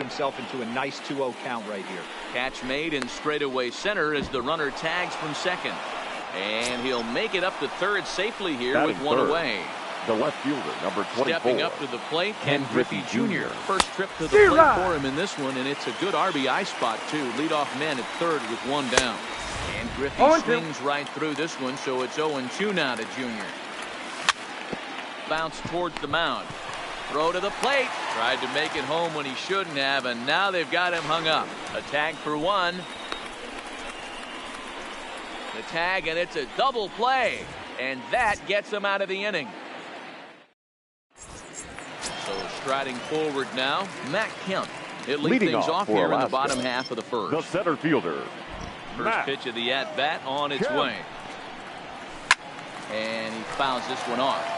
himself into a nice 2-0 count right here. Catch made in straightaway center as the runner tags from second. And he'll make it up to third safely here Batting with one third, away. the left fielder, number 24. Stepping up to the plate, Ken Griffey Jr. First trip to the You're plate right. for him in this one, and it's a good RBI spot, too. Leadoff man at third with one down. And Griffey 0-2. swings right through this one, so it's 0-2 now to Jr. Bounce towards the mound. Throw to the plate. Tried to make it home when he shouldn't have, and now they've got him hung up. A tag for one. The tag, and it's a double play. And that gets him out of the inning. So striding forward now, Matt Kemp. He'll lead Leading things off for here in the Alaska, bottom half of the first. the center fielder, First Matt pitch of the at-bat on its Kemp. way. And he fouls this one off.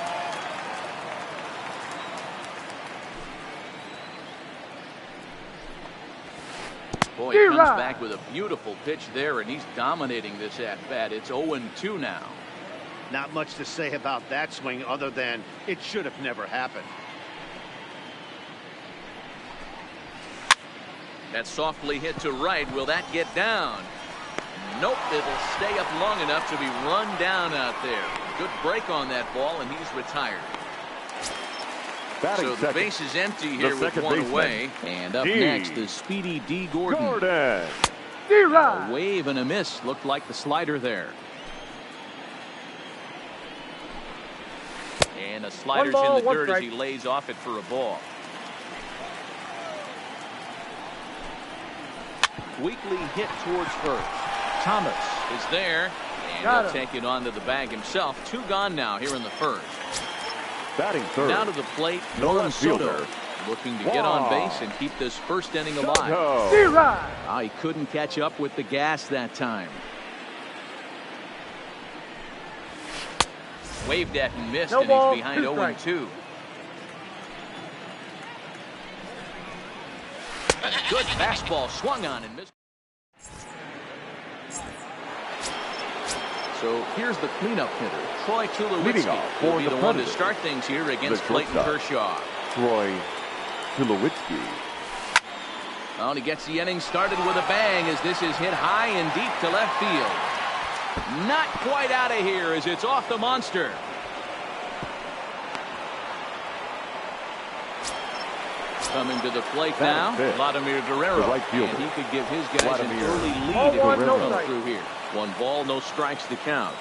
Boy, he comes back with a beautiful pitch there, and he's dominating this at-bat. It's 0-2 now. Not much to say about that swing other than it should have never happened. That softly hit to right. Will that get down? Nope, it'll stay up long enough to be run down out there. Good break on that ball, and he's retired. batting So the second, base is empty here with second one baseman, away. And up D. next, the speedy D. Gordon. A wave and a miss. Looked like the slider there. And a slider's ball, in the one dirt as strike. he lays off it for a ball. Weakly hit towards first. Thomas is there, and Got he'll him. take it onto the bag himself. Two gone now here in the first. batting third, Now to the plate, the Nolan left Soto, fielder, looking to get on Wow. base and keep this first inning alive. Soto. He couldn't catch up with the gas that time. Waved at and missed, No and ball, he's behind 2 0-2. Good fastball swung on and missed. So here's the cleanup hitter, Troy Leading Tulowitzki. off He'll for be the the one to Predators, start things here against the Clayton shortstop. Kershaw. Troy Tulowitzki. Well, and he gets the inning started with a bang as this is hit high and deep to left field. Not quite out of here as it's off the monster. Coming to the plate now, That's it. Vladimir Guerrero. The right fielder. And he could give his guys Vladimir an early lead Ball if one, he no comes strike. through here. 1 ball, no strikes to count.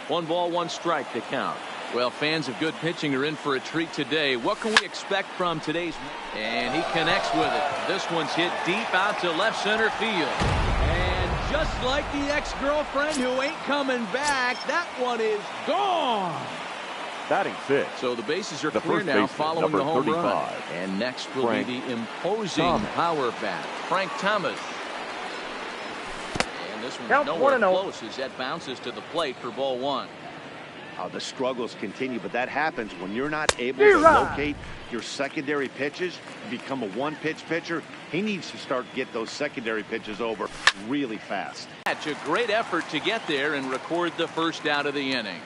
1 ball, 1 strike to count. Well, fans of good pitching are in for a treat today. What can we expect from today's? And he connects with it. This one's hit deep out to left center field. And just like the ex-girlfriend who ain't coming back, that one is gone. Batting sixth, So the bases are The clear first now baseman, following number the home 35. run. And next will Frank be the imposing Thomas. power bat, Frank Thomas. And this one's Count nowhere 1-0. close as that bounces to the plate for ball one. The struggles continue, but that happens when you're not able You're to right. locate your secondary pitches. You become a one-pitch pitcher. He needs to start to get those secondary pitches over really fast. That's a great effort to get there and record the first out of the inning.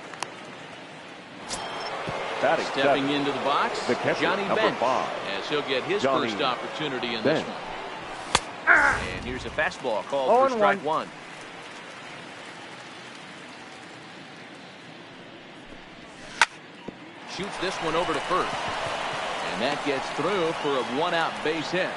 batting Stepping seventh, into the box, the catcher, Johnny number Bench, 5. as he'll get his Johnny first opportunity in this Bench. one. And here's a fastball called for 0-1. strike one. Shoots this one over to first. And that gets through for a 1-out base hit.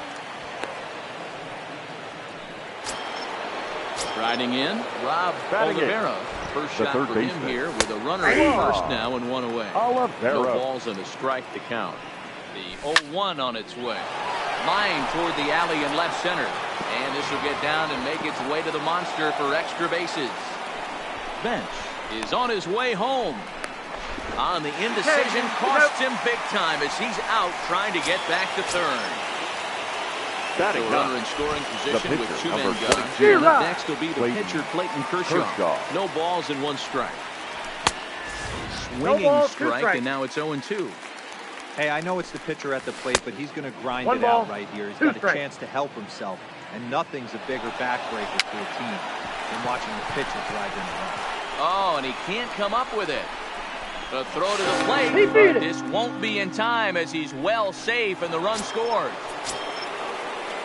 Riding in, Rob Batting in. Olivera. First The shot third for him baseman. here with a runner at Wow. first now and 1 away. Olivera. No balls and a strike to count. The 0-1 on its way. Line toward the alley in left center. And this will get down and make its way to the monster for extra bases. Bench is on his way home. On the indecision costs him big time as he's out trying to get back to third. Batting So runner in ninth, scoring position the with pitcher, 2 men number gone. 22, And up next will be the Clayton pitcher Clayton Kershaw. Kershaw. No balls and 1 strike. No Swinging balls, 2 strike, strikes. and now it's 0-2. Hey, I know it's the pitcher at the plate, but he's going to grind 1 it ball, out right here. He's 2 got a strikes. chance to help himself, and nothing's a bigger backbreaker to a team than watching the pitcher drive in the run. Oh, and he can't come up with it. A throw to the plate, but this won't be in time as he's well safe and the run scores.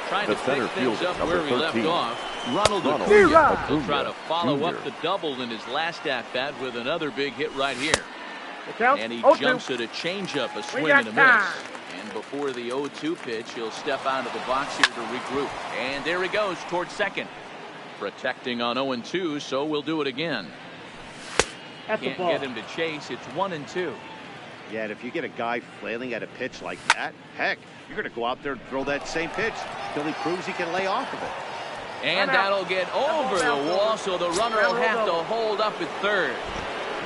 Trying to pick things up where he left off. Ronald Acuna will try to follow up the double in his last at-bat with another big hit right here. And he jumps at a changeup, a swing and a miss. And before the 0-2 pitch, he'll step out of the box here to regroup. And there he goes towards second. Protecting on 0-2, so we'll do it again. Can't get him to chase. It's 1-2. Yeah, and if you get a guy flailing at a pitch like that, heck, you're going to go out there and throw that same pitch till he proves he can lay off of it. And that'll get over the wall, so the runner will have to hold up at third.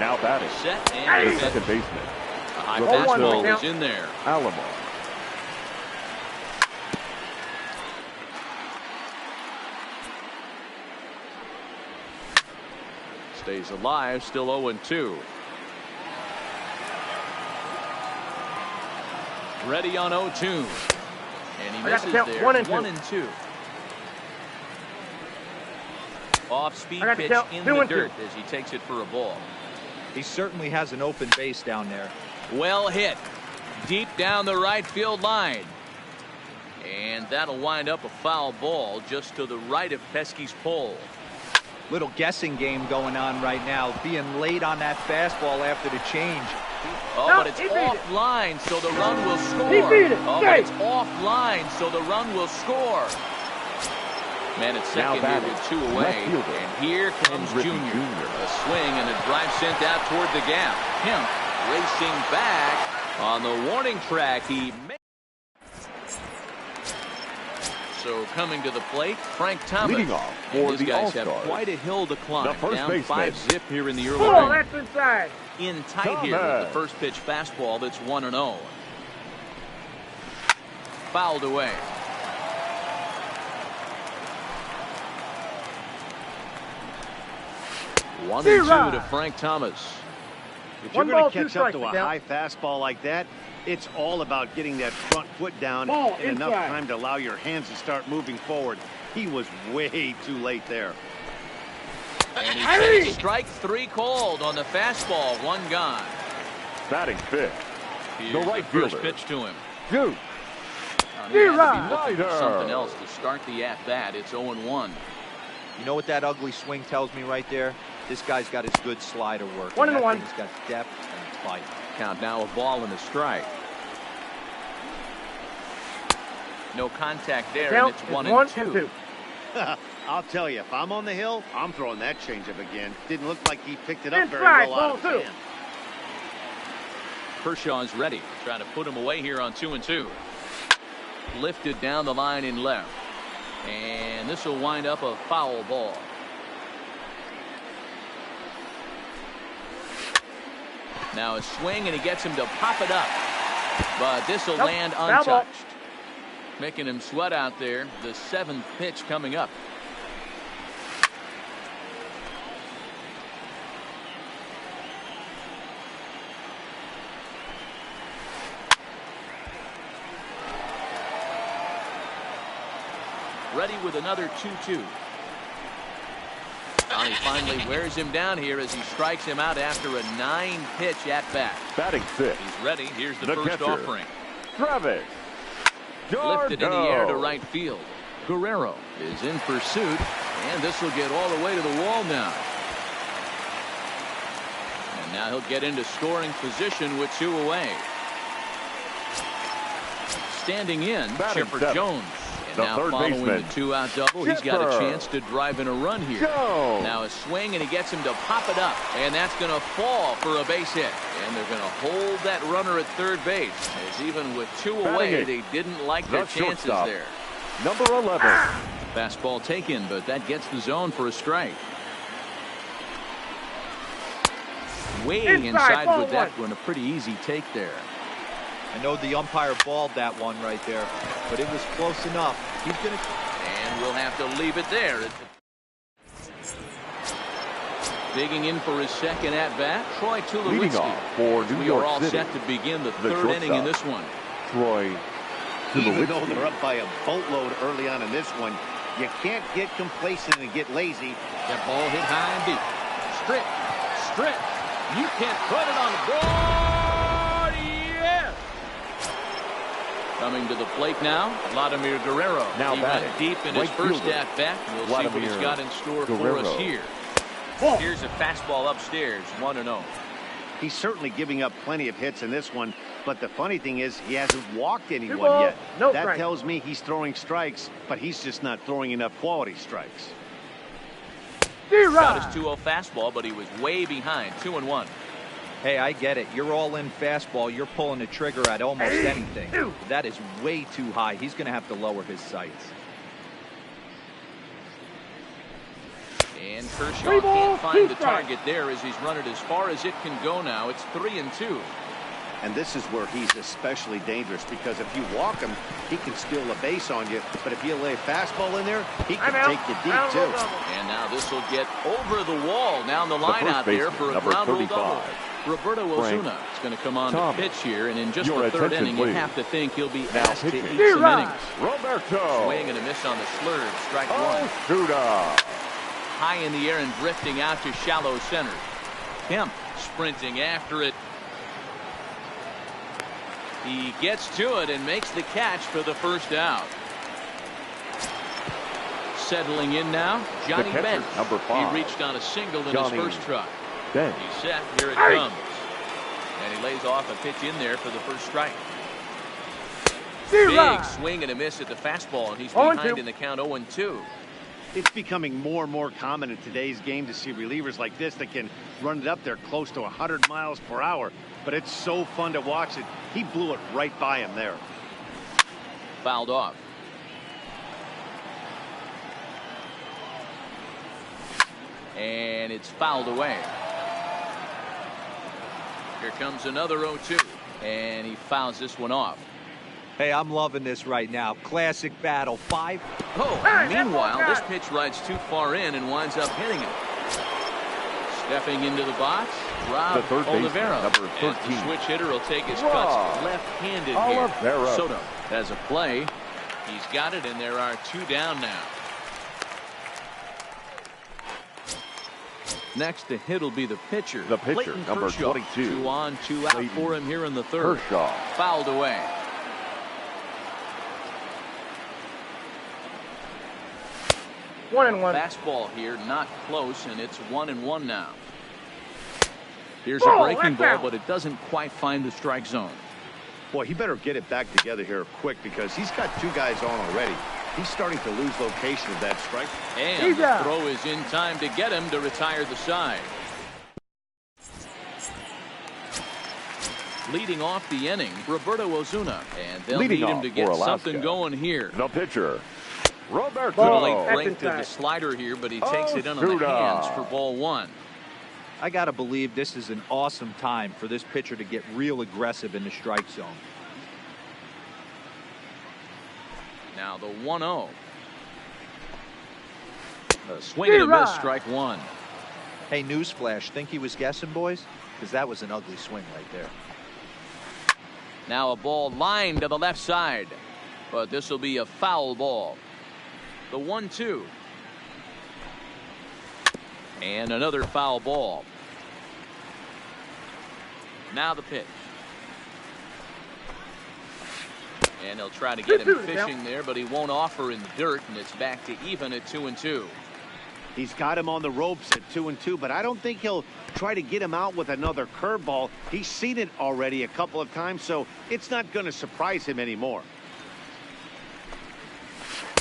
Now batting. Set and the second baseman. A high fastball is in there. Alamo. Stays alive, still 0-2. Ready on 0-2. And he misses there. 1-2. Off-speed pitch in the dirt as he takes it for a ball. He certainly has an open base down there. Well hit. Deep down the right field line. And that'll wind up a foul ball just to the right of Pesky's pole. Little guessing game going on right now. Being late on that fastball after the change. Oh, but it's offline, so the run will score. Oh, but it's offline, so the run will score. Man at second here with two away. And here comes Junior. A swing and a drive sent out toward the gap. Hemp racing back on the warning track. So coming to the plate, Frank Thomas. Leading off for these the guys have All-Stars. quite a hill to climb. The first Down baseman. 5-zip here in the early Oh, going. that's inside. In tight here with the first pitch fastball that's 1-0. Fouled away. One and two to Frank Thomas. If you're going to catch up to a high fastball like that, it's all about getting that front foot down in enough time to allow your hands to start moving forward. He was way too late there. And he takes strike three called on the fastball. One gone. Batting fifth. Here's The right the first fielder. pitch to him. Duke. He had to be looking for something else to start the at-bat. It's 0-1. You know what that ugly swing tells me right there? This guy's got his good slider work. 1-1. He's got depth and bite. Count now a ball and a strike. No contact there, and it's 1-2. I'll tell you, if I'm on the hill, I'm throwing that changeup again. Didn't look like he picked it up very well out of his hand. Kershaw's ready. Trying to put him away here on 2-2. Lifted down the line in left. And this will wind up a foul ball. Now a swing, and he gets him to pop it up. But this will land untouched. Making him sweat out there. The seventh pitch coming up. Ready with another 2-2. He finally wears him down here as he strikes him out after a 9-pitch at-bat. Batting fifth. He's ready. Here's the first catcher, offering. Travis. Lifted in the air to right field. Guerrero is in pursuit, and this will get all the way to the wall now. And now he'll get into scoring position with two away. Standing in, Chipper Jones. And now following the two-out double, he's got a chance to drive in a run here. Now a swing, and he gets him to pop it up. And that's going to fall for a base hit. And they're going to hold that runner at third base. As even with two away, they didn't like their chances there. Number 11. Fastball taken, but that gets the zone for a strike. Way inside with that one. A pretty easy take there. I know the umpire balled that one right there, but it was close enough. He's going to... And we'll have to leave it there. Digging in for his second at-bat, Troy Tulowitzki. Leading off for New We York are all City. set to begin the third inning in this one. Troy Even though Tulowitzki. they're up by a boatload early on in this one, you can't get complacent and get lazy. That ball hit high and deep. Strip. You can't put it on the board. Yes. Coming to the plate now, Vladimir Guerrero. Now he batting, went deep in his right first fielder, at-bat. We'll see what he's got in store Guerrero. for us here. Here's a fastball upstairs, 1-0. He's certainly giving up plenty of hits in this one, but the funny thing is he hasn't walked anyone yet. That tells me he's throwing strikes, but he's just not throwing enough quality strikes. Got his 2-0 fastball, but he was way behind, 2-1. Hey, I get it. You're all in fastball. You're pulling the trigger at almost anything. That is way too high. He's going to have to lower his sights. And Kershaw can't find the target there as he's run it as far as it can go now. It's 3-2. And this is where he's especially dangerous, because if you walk him, he can steal a base on you. But if you lay a fastball in there, he can take you deep, too. And now this will get over the wall down the line out there for a ground rule double. Roberto Osuna is going to come on to pitch here, and in just the third inning, you have to think he'll be asked to eat some innings. Roberto. Swing and a miss on the slurve, strike one. Osuna. High in the air and drifting out to shallow center. Kemp sprinting after it. He gets to it and makes the catch for the first out. Settling in now, Johnny Bench. Number 5. He reached on a single in his first truck. Bench. He's set. Here it comes. And he lays off a pitch in there for the first strike. Big swing and a miss at the fastball, and he's behind in the count 0-2. It's becoming more and more common in today's game to see relievers like this that can run it up there close to 100 miles per hour. But it's so fun to watch it. He blew it right by him there. Fouled off. And it's fouled away. Here comes another 0-2. And he fouls this one off. Hey, I'm loving this right now. Classic battle. 5. Oh, meanwhile, this pitch rides too far in and winds up hitting him. Stepping into the box, Rob Oliveira. Number 13. And the switch hitter will take his cuts left-handed here. Soto has a play. He's got it, and there are 2 down now. Next to hit will be the pitcher. The pitcher, Clayton number Kershaw. 22. 2 on, 2 out for him here in the third. Kershaw. Fouled away. One and one. Fastball here, not close, and it's 1-1 now. Here's a breaking ball, but it doesn't quite find the strike zone. Boy, he better get it back together here quick, because he's got 2 guys on already. He's starting to lose location of that strike. And the throw is in time to get him to retire the side. Leading off the inning, Roberto Osuna. And they'll need him to get something going here. The pitcher, Roberto. Good late break to the slider here, but he takes it in on the hands for ball 1. I got to believe this is an awesome time for this pitcher to get real aggressive in the strike zone. Now the 1-0. A swing and a miss, strike 1. Hey, newsflash, think he was guessing, boys? Because that was an ugly swing right there. Now a ball lined to the left side, but this will be a foul ball. The 1-2. And another foul ball. Now the pitch. And he'll try to get him fishing there, but he won't offer in the dirt, and it's back to even at 2-2. He's got him on the ropes at 2-2, but I don't think he'll try to get him out with another curveball. He's seen it already a couple of times, so it's not going to surprise him anymore.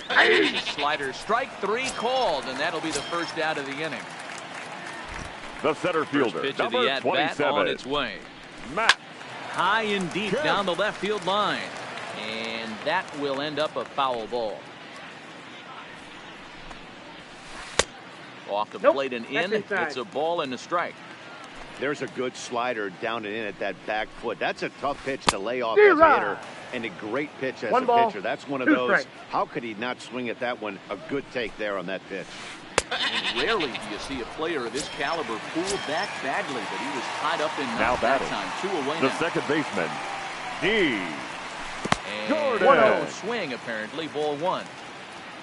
There's a slider. Strike 3 called, and that'll be the first out of the inning. The center fielder, First pitch number of the at-bat 27. on its way. Matt. High and deep down the left field line. And that will end up a foul ball. Off the plate and in. It's a ball and a strike. There's a good slider down and in at that back foot. That's a tough pitch to lay off as a hitter, and a great pitch as a pitcher. That's one of those. How could he not swing at that one? A good take there on that pitch. And rarely do you see a player of this caliber pull back badly, but he was tied up in now that batting. time. 2 away the now. second baseman, D. And Jordan. no swing, apparently. Ball 1.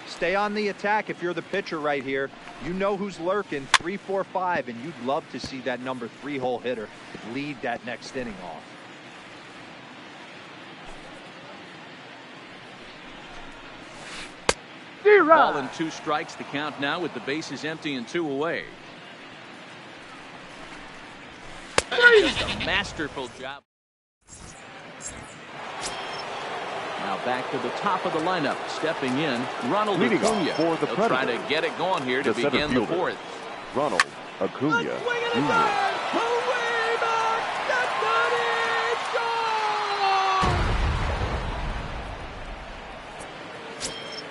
Stay on the attack if you're the pitcher right here. You know who's lurking, 3, 4, 5, and you'd love to see that number 3-hole hitter lead that next inning off. Ball and 2 strikes, the count now with the bases empty and 2 away. Just a masterful job. Now back to the top of the lineup. Stepping in, Ronald Acuna. For the He'll try to get it going here to begin the 4th. Ronald Acuna Jr.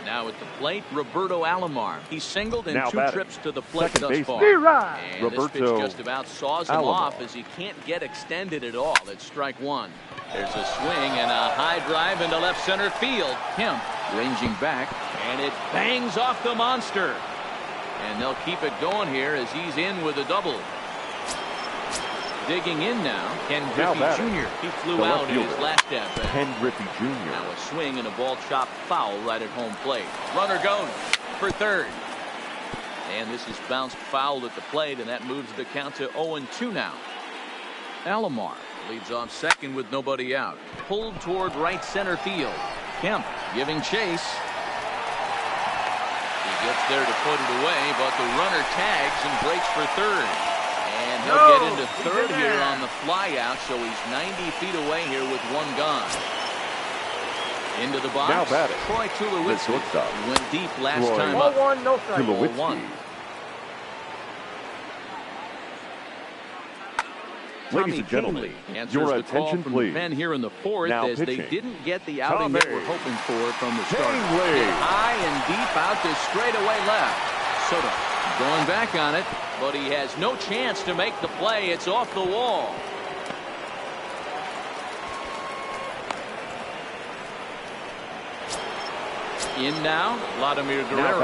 Now at the plate, Roberto Alomar. He's singled in now 2 batting. trips to the plate Second thus baseman. far. And Roberto this pitch just about saws him Alomar. off as he can't get extended at all. It's strike 1. There's a swing and a high drive into left center field. Kemp ranging back, and it bangs off the monster. And they'll keep it going here as he's in with a double. Digging in now, Ken Griffey Jr. He flew out in his last at-bat. Ken Griffey Jr. Now a swing and a ball chopped foul right at home plate. Runner goes for 3rd. And this is bounced foul at the plate, and that moves the count to 0-2 now. Alomar leads off second with nobody out. Pulled toward right center field. Kemp giving chase. He gets there to put it away, but the runner tags and breaks for 3rd. And he'll get into 3rd here on the fly out, so he's 90 feet away here with 1 gone. Into the box, now batting. Troy Tulowitzki. He went deep last time Ball up. 1, no strike. Tulowitzki. 1. Ladies and gentlemen, your attention please. Ben here in the 4th now as pitching. they didn't get the outing that we're hoping for from the start. Hit High and deep out to straightaway left. Soto going back on it, but he has no chance to make the play. It's off the wall. In now, Vladimir Guerrero.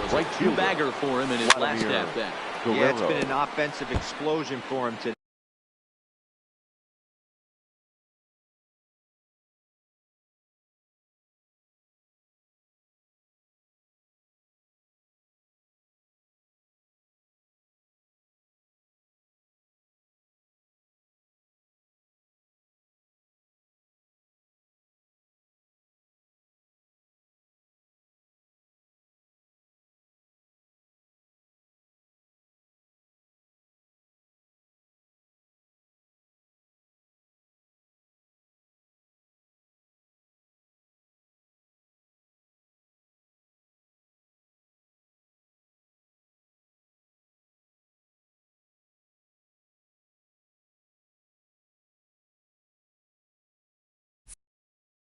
Was a 2-bagger for him in his last at-bat. Yeah, it's been an offensive explosion for him today.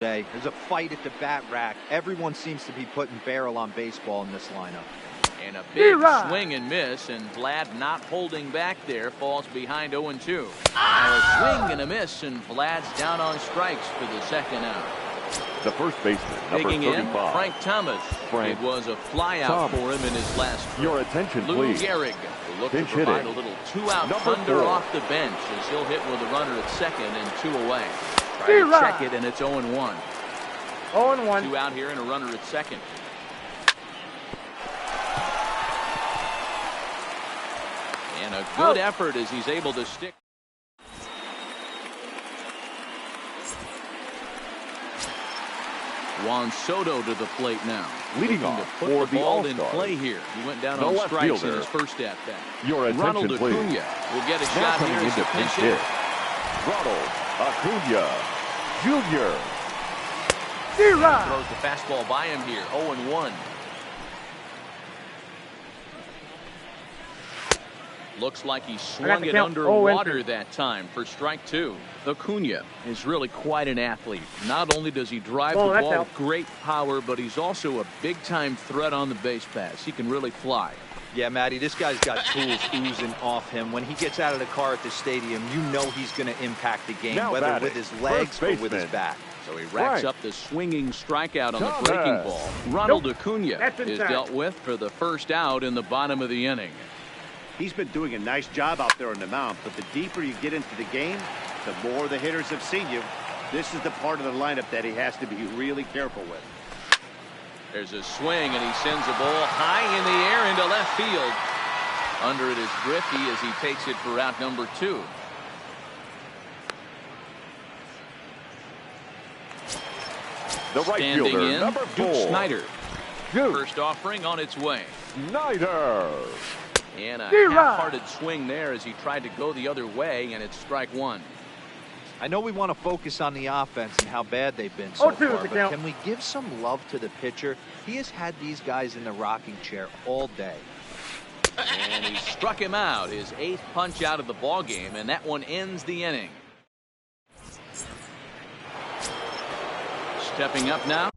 There's a fight at the bat rack. Everyone seems to be putting barrel on baseball in this lineup. And a big swing and miss, and Vlad not holding back there, falls behind 0-2. Now a swing and a miss, and Vlad's down on strikes for the 2nd out. The first baseman, number Digging 35. in, Frank Thomas. It was a flyout for him in his last trip. Your attention, Lou please. Gehrig will look Pinch to provide hitting. a little 2-out Number thunder 4. off the bench as he'll hit with a runner at 2nd and 2 away. Try to check it, and it's 0-1. 0-1. 2 out here and a runner at 2nd. And a good effort as he's able to stick. Juan Soto to the plate now. Leading Looking to off put for the the ball in All-Star. play here. He went down The on left strikes fielder. in his first at-bat. Your attention, Ronald please. Acuna will get a Now shot coming here as into a pinch pinch hit. hit. Ronald Acuna Jr. Throws the fastball by him here. 0-1. Looks like he swung it underwater that time for strike 2. Acuna is really quite an athlete. Not only does he drive the ball with great power, but he's also a big-time threat on the base pass. He can really fly. Yeah, Matty, this guy's got tools oozing off him. When he gets out of the car at the stadium, you know he's going to impact the game, Now whether batting, with his legs or with his bat. So he racks up the swinging strikeout on the breaking ball. Ronald Acuna is dealt with for the first out in the bottom of the inning. He's been doing a nice job out there on the mound, but the deeper you get into the game, the more the hitters have seen you. This is the part of the lineup that he has to be really careful with. There's a swing, and he sends a ball high in the air into left field. Under it is Griffey as he takes it for out number 2. The right Standing fielder, in, number 4. Duke Snyder. Duke First offering on its way. Snyder. And a half-hearted swing there as he tried to go the other way, and it's strike 1. I know we want to focus on the offense and how bad they've been so far, but can we give some love to the pitcher? He has had these guys in the rocking chair all day. And he struck him out, his 8th punch out of the ball game, and that one ends the inning. Stepping up now.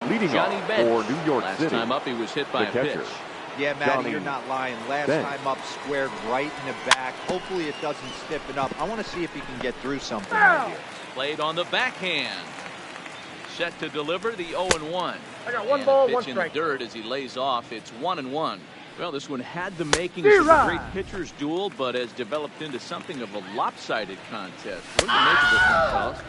Leading Johnny off Bench. for New York Last City. time up, he was hit by a pitch. Yeah, Matty, Johnny you're not lying. Last Bench. time up, squared right in the back. Hopefully it doesn't stiffen up. I want to see if he can get through something right here. Played on the backhand. Set to deliver the 0-1. I got one ball, pitch one in strike. the dirt as he lays off. It's 1-1. Well, this one had the makings of a great pitcher's duel, but has developed into something of a lopsided contest. What do you make of this one, fellas?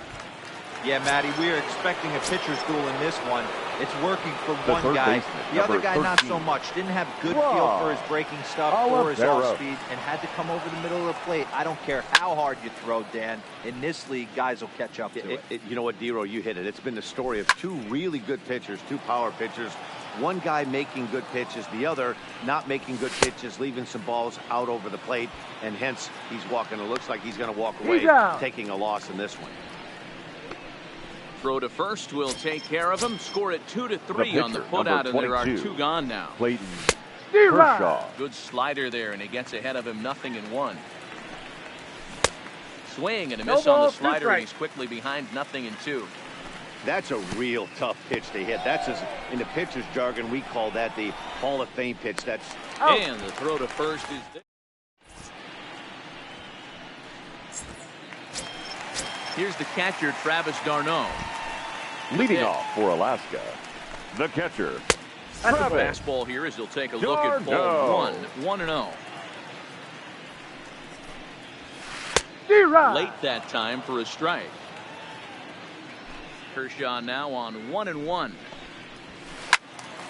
Yeah, Matty, we are expecting a pitcher's duel in this one. It's working for one third guy. baseman, The other number guy, not 13. so much. Didn't have good feel for his breaking stuff or his off speed, and had to come over the middle of the plate. I don't care how hard you throw, Dan. In this league, guys will catch up to it. You know what, Dero, you hit it. It's been the story of 2 really good pitchers, 2 power pitchers. One guy making good pitches, the other not making good pitches, leaving some balls out over the plate, and hence he's walking. It looks like he's going to walk away, taking a loss in this one. Throw to first will take care of him. Score it 2-3 on the putout, and there are 2 gone now. Clayton Kershaw. Good slider there, and he gets ahead of him 0-1. Swing and a miss on the slider, and he's quickly behind 0-2. That's a real tough pitch to hit. That's, in the pitcher's jargon, we call that the Hall of Fame pitch. That's and the throw to first is there. Here's the catcher, Travis d'Arnaud. Leading off for Alaska, the catcher. That's a fastball here as he'll take a look at ball 1-0. Late that time for a strike. Kershaw now on 1-1.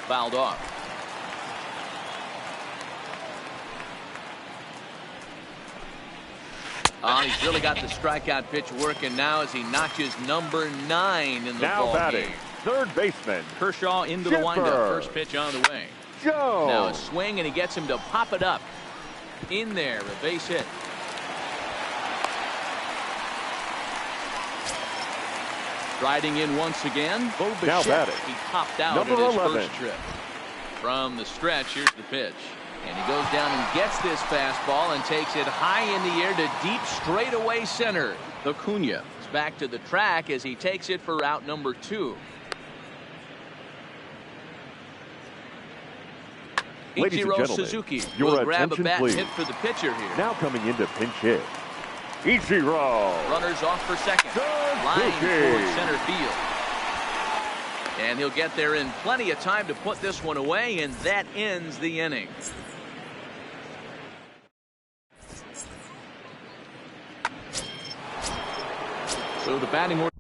Fouled off. He's really got the strikeout pitch working now as he notches number 9 in the ball game. third baseman. Kershaw into the windup. First pitch on the way. Joe. Now a swing, and he gets him to pop it up. In there, a base hit. Riding in once again. Now batting. He popped out Number at his 11. first trip. From the stretch, here's the pitch. And he goes down and gets this fastball and takes it high in the air to deep straightaway center. Acuna is back to the track as he takes it for out number 2. Ladies and Ichiro gentlemen, Suzuki your will grab a attention, bat please. hit for the pitcher here. Now coming into pinch hit. Ichiro. Runners off for second. Line towards center field. And he'll get there in plenty of time to put this one away, and that ends the inning. So the batting order.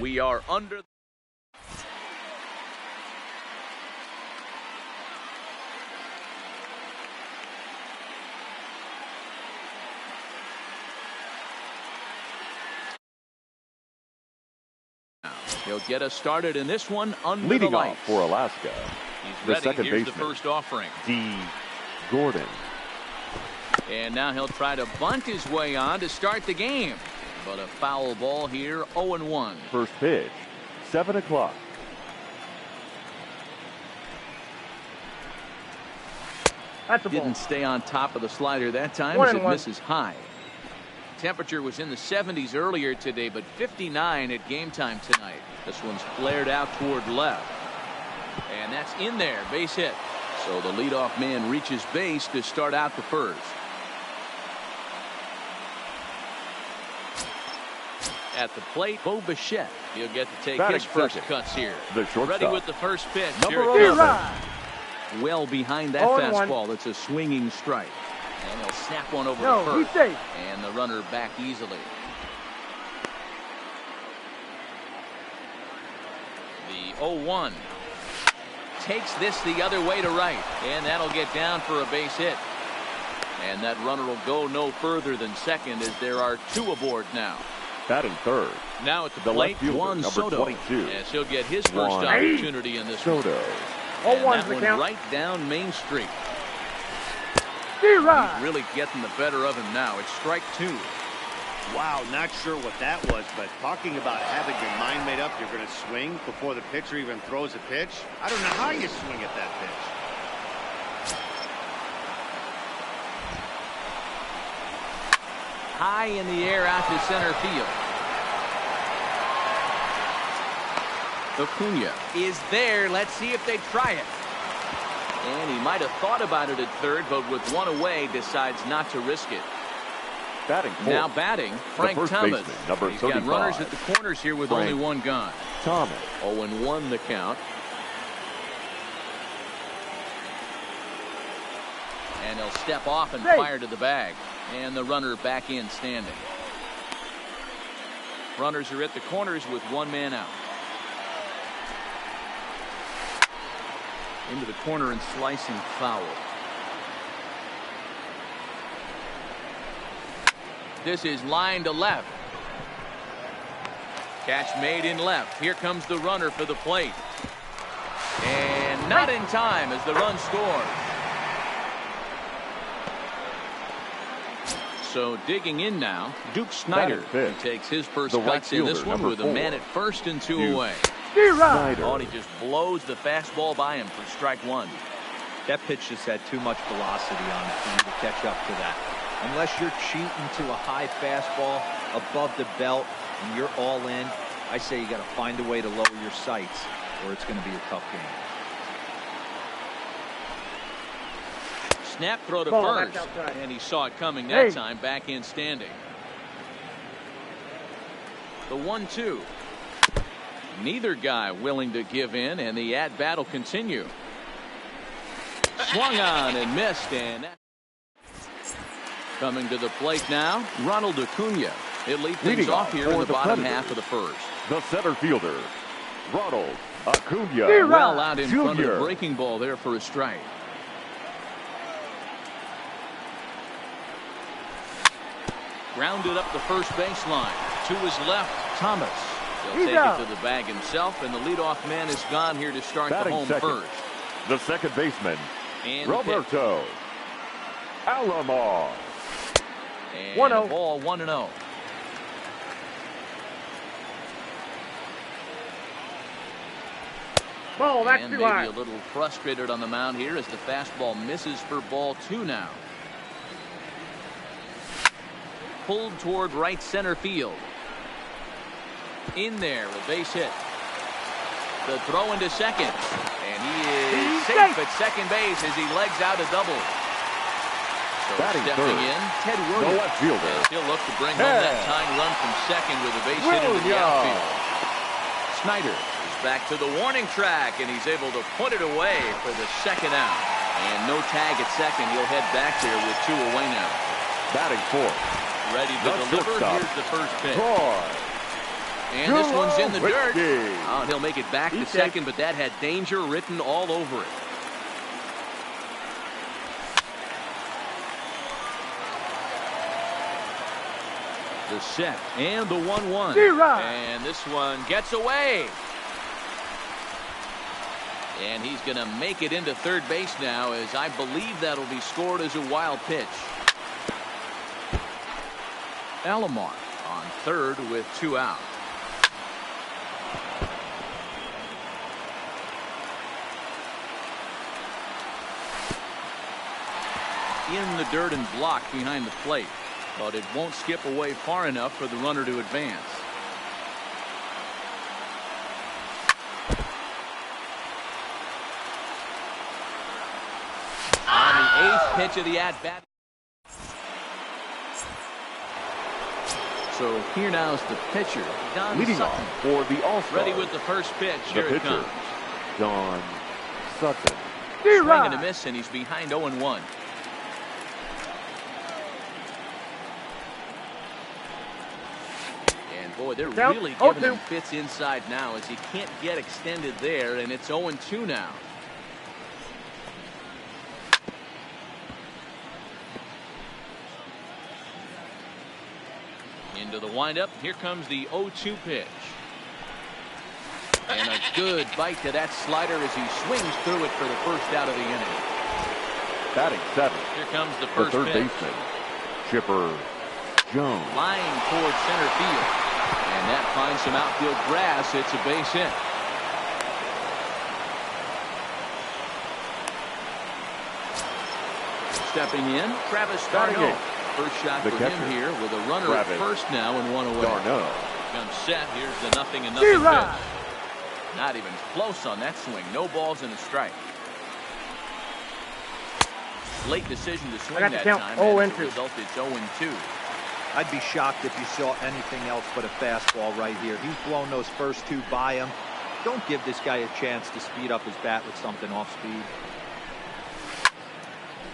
We are under. He'll get us started in this one under Leading the lights. off for Alaska, He's the ready. second Here's baseman, the first offering. D. Gordon. And now he'll try to bunt his way on to start the game. But a foul ball here, 0-1. First pitch, 7 o'clock. That's a ball. Didn't stay on top of the slider that time as it misses high. Temperature was in the 70s earlier today, but 59 at game time tonight. This one's flared out toward left. And that's in there, base hit. So the leadoff man reaches base to start out the first. At the plate, Bo Bichette. He'll get to take his first cuts here. The shortstop. Ready with the first pitch. Number Here it 11. comes. Well behind that fastball. It's a swinging strike. And he'll snap one over to first. He's safe. And the runner back easily. The 0-1. Takes this the other way to right. And that'll get down for a base hit. And that runner will go no further than second as there are two aboard now. Batting third. Now at the plate, left fielder, Juan number Soto. 22. As he'll get his first opportunity in this Soto. one. And that one right down Main Street. He's really getting the better of him now. It's strike two. Wow, not sure what that was, but talking about having your mind made up, you're going to swing before the pitcher even throws a pitch. I don't know how you swing at that pitch. High in the air out to center field. Acuna is there. Let's see if they try it. And he might have thought about it at third, but with one away, decides not to risk it. Batting fourth. Now batting, Frank Thomas. Baseman, number He's 35. got runners at the corners here with only one gone. Thomas. 0-1 the count. And he'll step off and fire to the bag. And the runner back in standing. Runners are at the corners with one man out. Into the corner and slicing foul. This is line to left. Catch made in left. Here comes the runner for the plate. And not in time as the run scores. So digging in now, Duke Snyder. He takes his first cuts in this one with a man at first and two away. Oh, and he just blows the fastball by him for strike one. That pitch just had too much velocity on it for you to catch up to that. Unless you're cheating to a high fastball above the belt and you're all in, I say you got to find a way to lower your sights or it's going to be a tough game. Snap throw to first, and he saw it coming that time, back in standing. The 1-2. Neither guy willing to give in, and the at-bat will continue. Swung on and missed, and coming to the plate now, Ronald Acuna. He'll lead things off here in the bottom half of the first. The center fielder, Ronald Acuna. Well out in front of the breaking ball there for a strike. Grounded up the first baseline. To his left, Thomas. He'll take it to the bag himself, and the leadoff man is gone here to start the home first. The second baseman, and Roberto Alomar. And 1-0. Ball 1-0. Ball, that's and too maybe high. A little frustrated on the mound here as the fastball misses for ball 2 now. Pulled toward right center field. In there, a base hit. The throw into second. And he is safe at second base as he legs out a double. So batting stepping third, in, Ted Williams. the left fielder. He'll look to bring home that tying run from second with a base hit into the outfield. Snyder is back to the warning track, and he's able to put it away for the second out. And no tag at second. He'll head back there with 2 away now. Batting fourth. Ready to deliver. Here's the first pitch. And this one's in the dirt. Oh, he'll make it back to second, but that had danger written all over it. The set and the 1-1. And this one gets away. And he's going to make it into third base now, as I believe that'll be scored as a wild pitch. Alomar on third with 2 out. In the dirt and blocked behind the plate, but it won't skip away far enough for the runner to advance. On the 8th pitch of the at-bat. So here now is the pitcher, Don Leading Sutton. off for the All-Star. Ready with the first pitch. Here it comes. Don Sutton. Swing and a miss, and he's behind 0-1. And boy, they're really giving him fits inside now, as he can't get extended there, and it's 0-2 now. Into the windup. Here comes the 0-2 pitch. And a good bite to that slider as he swings through it for the first out of the inning. Batting 7th. Here comes the first third pitch. baseman, Chipper Jones. Flying towards center field. And that finds some outfield grass. It's a base hit. Stepping in, Travis Darno. First shot for him here with a runner at first now and 1 away. Darno. Comes set. Here's the 0-0 pitch. Not even close on that swing. No balls and a strike. Late decision to swing that time. And as a result, it's 0-2. I'd be shocked if you saw anything else but a fastball right here. He's blown those first 2 by him. Don't give this guy a chance to speed up his bat with something off speed.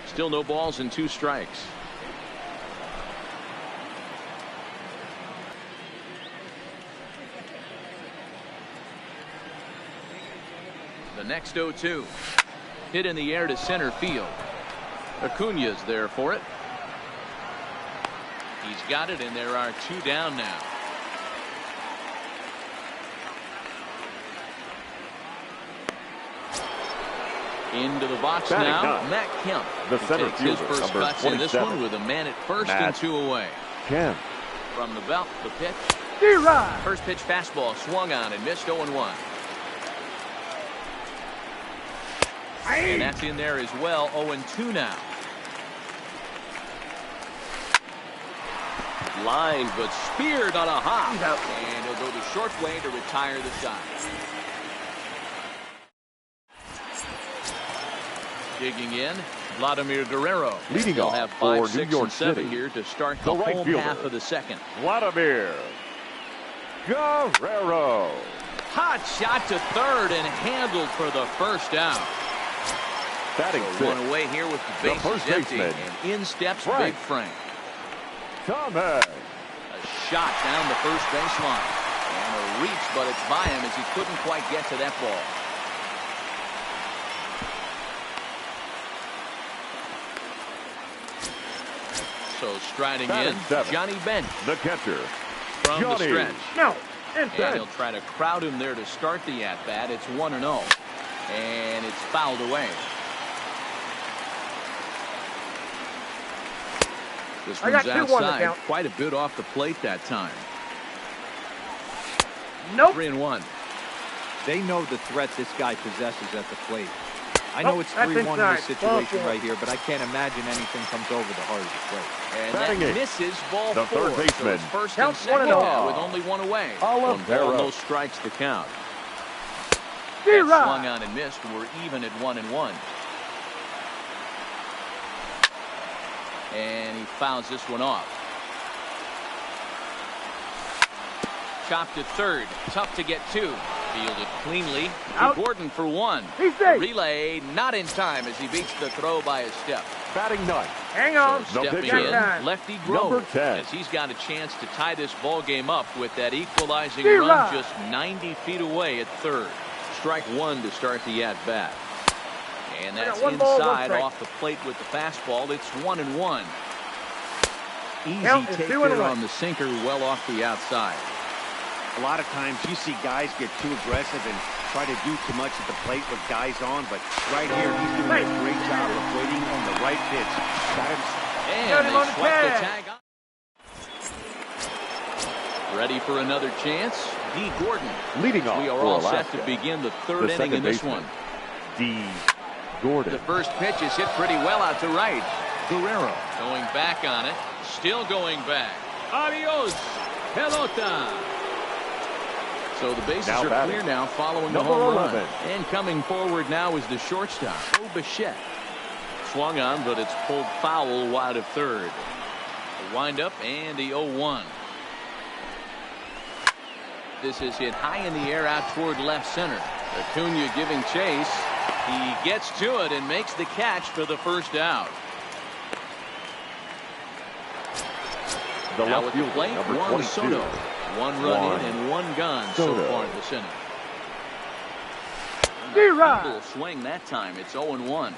Still no balls and 2 strikes. The next 0-2. Hit in the air to center field. Acuna's there for it. He's got it, and there are 2 down now. Into the box now. Matt Kemp. The center takes his first cuts in this one with a man at first and 2 away. Kemp. From the belt, the pitch. First pitch fastball swung on and missed 0-1. And that's in there as well. 0-2 now. Line, but speared on a hop. And he'll go the short way to retire the side. Digging in, Vladimir Guerrero. Leading off have for 5, 6, New York and 7 City. here to start the right home fielder, half of the second. Vladimir Guerrero. Hot shot to third and handled for the first out. Batting So 6th. 1 away here with the bases first empty. baseman, And in steps Frank. Big Frank. Thomas. A shot down the first baseline. And a reach, but it's by him as he couldn't quite get to that ball. So striding Batting in, 7th. Johnny Bench The catcher, from the Johnny. stretch. No. And he'll try to crowd him there to start the at-bat. It's 1-0. And it's fouled away. This I one's got 2-1 to outside. count. Quite a bit off the plate that time. Nope. 3-1. They know the threat this guy possesses at the plate. I know it's that's 3-1 in inside. this situation Ball right here, but I can't imagine anything comes over the heart of the plate. And Batting that eighth. misses ball The 4. third baseman. So it's first and Counts second 1-0. now with only 1 away. Oliveira. 1 ball, no strikes to count. That swung on and missed. We're even at 1-1. And he fouls this one off. Chopped to third. Tough to get to. Fielded cleanly. Out. Gordon for one. He's safe. Relay not in time as he beats the throw by a step. Batting ninth. Hang on. So No stepping pitcher. in, Time. Lefty Number Grove, 10. as he's got a chance to tie this ball game up with that equalizing Zero. run just 90 feet away at third. Strike one to start the at-bat. And that's one ball, one inside strike. off the plate with the fastball. It's 1-1. Easy Count is take 2-1. there on the sinker, well off the outside. A lot of times you see guys get too aggressive and try to do too much at the plate with guys on, but right here he's doing a great job of waiting on the right pitch. Got him. And Got him on they the swept the tag. tag on. Ready for another chance? D. Gordon. Leading off We are for all Alaska. set to begin the third The inning in second this baseman, one. D. Gordon. The first pitch is hit pretty well out to right. Guerrero going back on it. Still going back. Adios, pelota. So the bases Now are batting. clear now following the Number home 11. run. And coming forward now is the shortstop, Bichette. Swung on, but it's pulled foul wide of third. The windup and the 0-1. This is hit high in the air out toward left center. Acuna giving chase. He gets to it and makes the catch for the first out. The Now left at the fielder, plate, number Juan 22. Soto. One run Juan in and one gone so Soto. far this inning. Zero. Full swing that time. It's 0-1.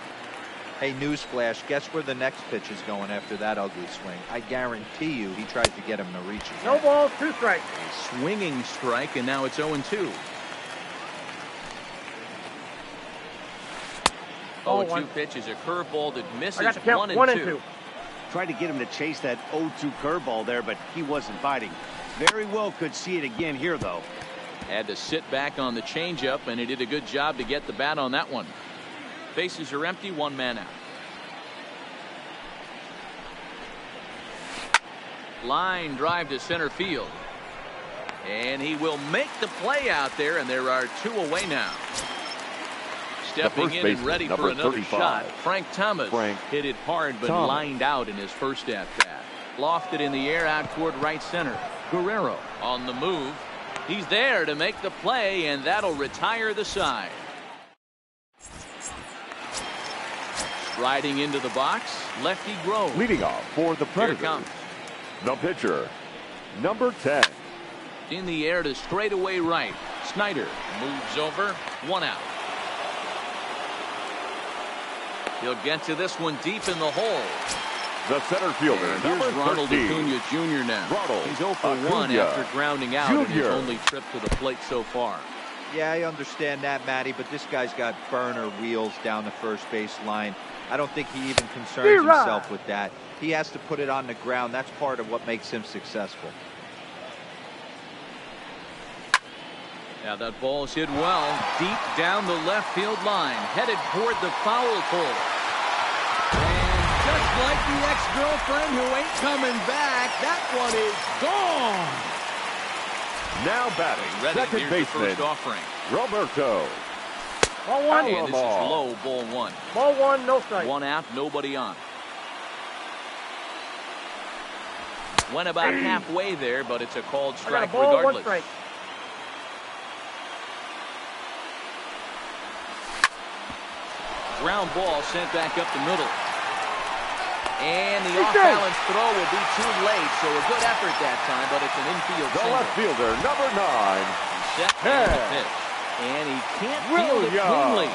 Hey, newsflash, guess where the next pitch is going after that ugly swing? I guarantee you he tries to get him to reach again. No balls, 2 strikes. A swinging strike, and now it's 0-2. Ball 0-2 one. pitch is a curveball that misses. I got to count 1 and 2. Tried to get him to chase that 0-2 curveball there, but he wasn't biting. Very well could see it again here, though. Had to sit back on the changeup, and he did a good job to get the bat on that one. Bases are empty, 1 man out. Line drive to center field. And he will make the play out there, and there are 2 away now. Stepping first in and baseman, ready for number another 35. shot. Frank Thomas Frank hit it hard, but Thomas. lined out in his first at-bat. Lofted in the air out toward right center. Guerrero on the move. He's there to make the play, and that'll retire the side. Striding into the box, Lefty Grove. Leading off for the Here it Predators. comes. The pitcher, number 10. In the air to straightaway right. Snyder moves over, 1 out. He'll get to this one deep in the hole. The center fielder, And number here's Ronald 13. Acuna Jr. now. Ronald He's 0 for 1 Acuna after grounding out in his Jr. only trip to the plate so far. Yeah, I understand that, Matty, but this guy's got burner wheels down the first base line. I don't think he even concerns Zero. himself with that. He has to put it on the ground. That's part of what makes him successful. Now that ball's hit well, deep down the left field line, headed toward the foul pole. And just like the ex-girlfriend who ain't coming back, that one is gone. Now batting, Ready, second here's the baseman, first offering. Roberto. Ball 1. And this is low, ball 1. Ball 1, no strike. 1 out, nobody on. Went about halfway there, but it's a called I got a strike ball, 1 regardless. strike. Ground ball sent back up the middle. And the He's off-balance throw will be too late, so a good effort that time, but it's an infield The single. left fielder, number 9. Set and the pitch. And he can't field it Williams. cleanly.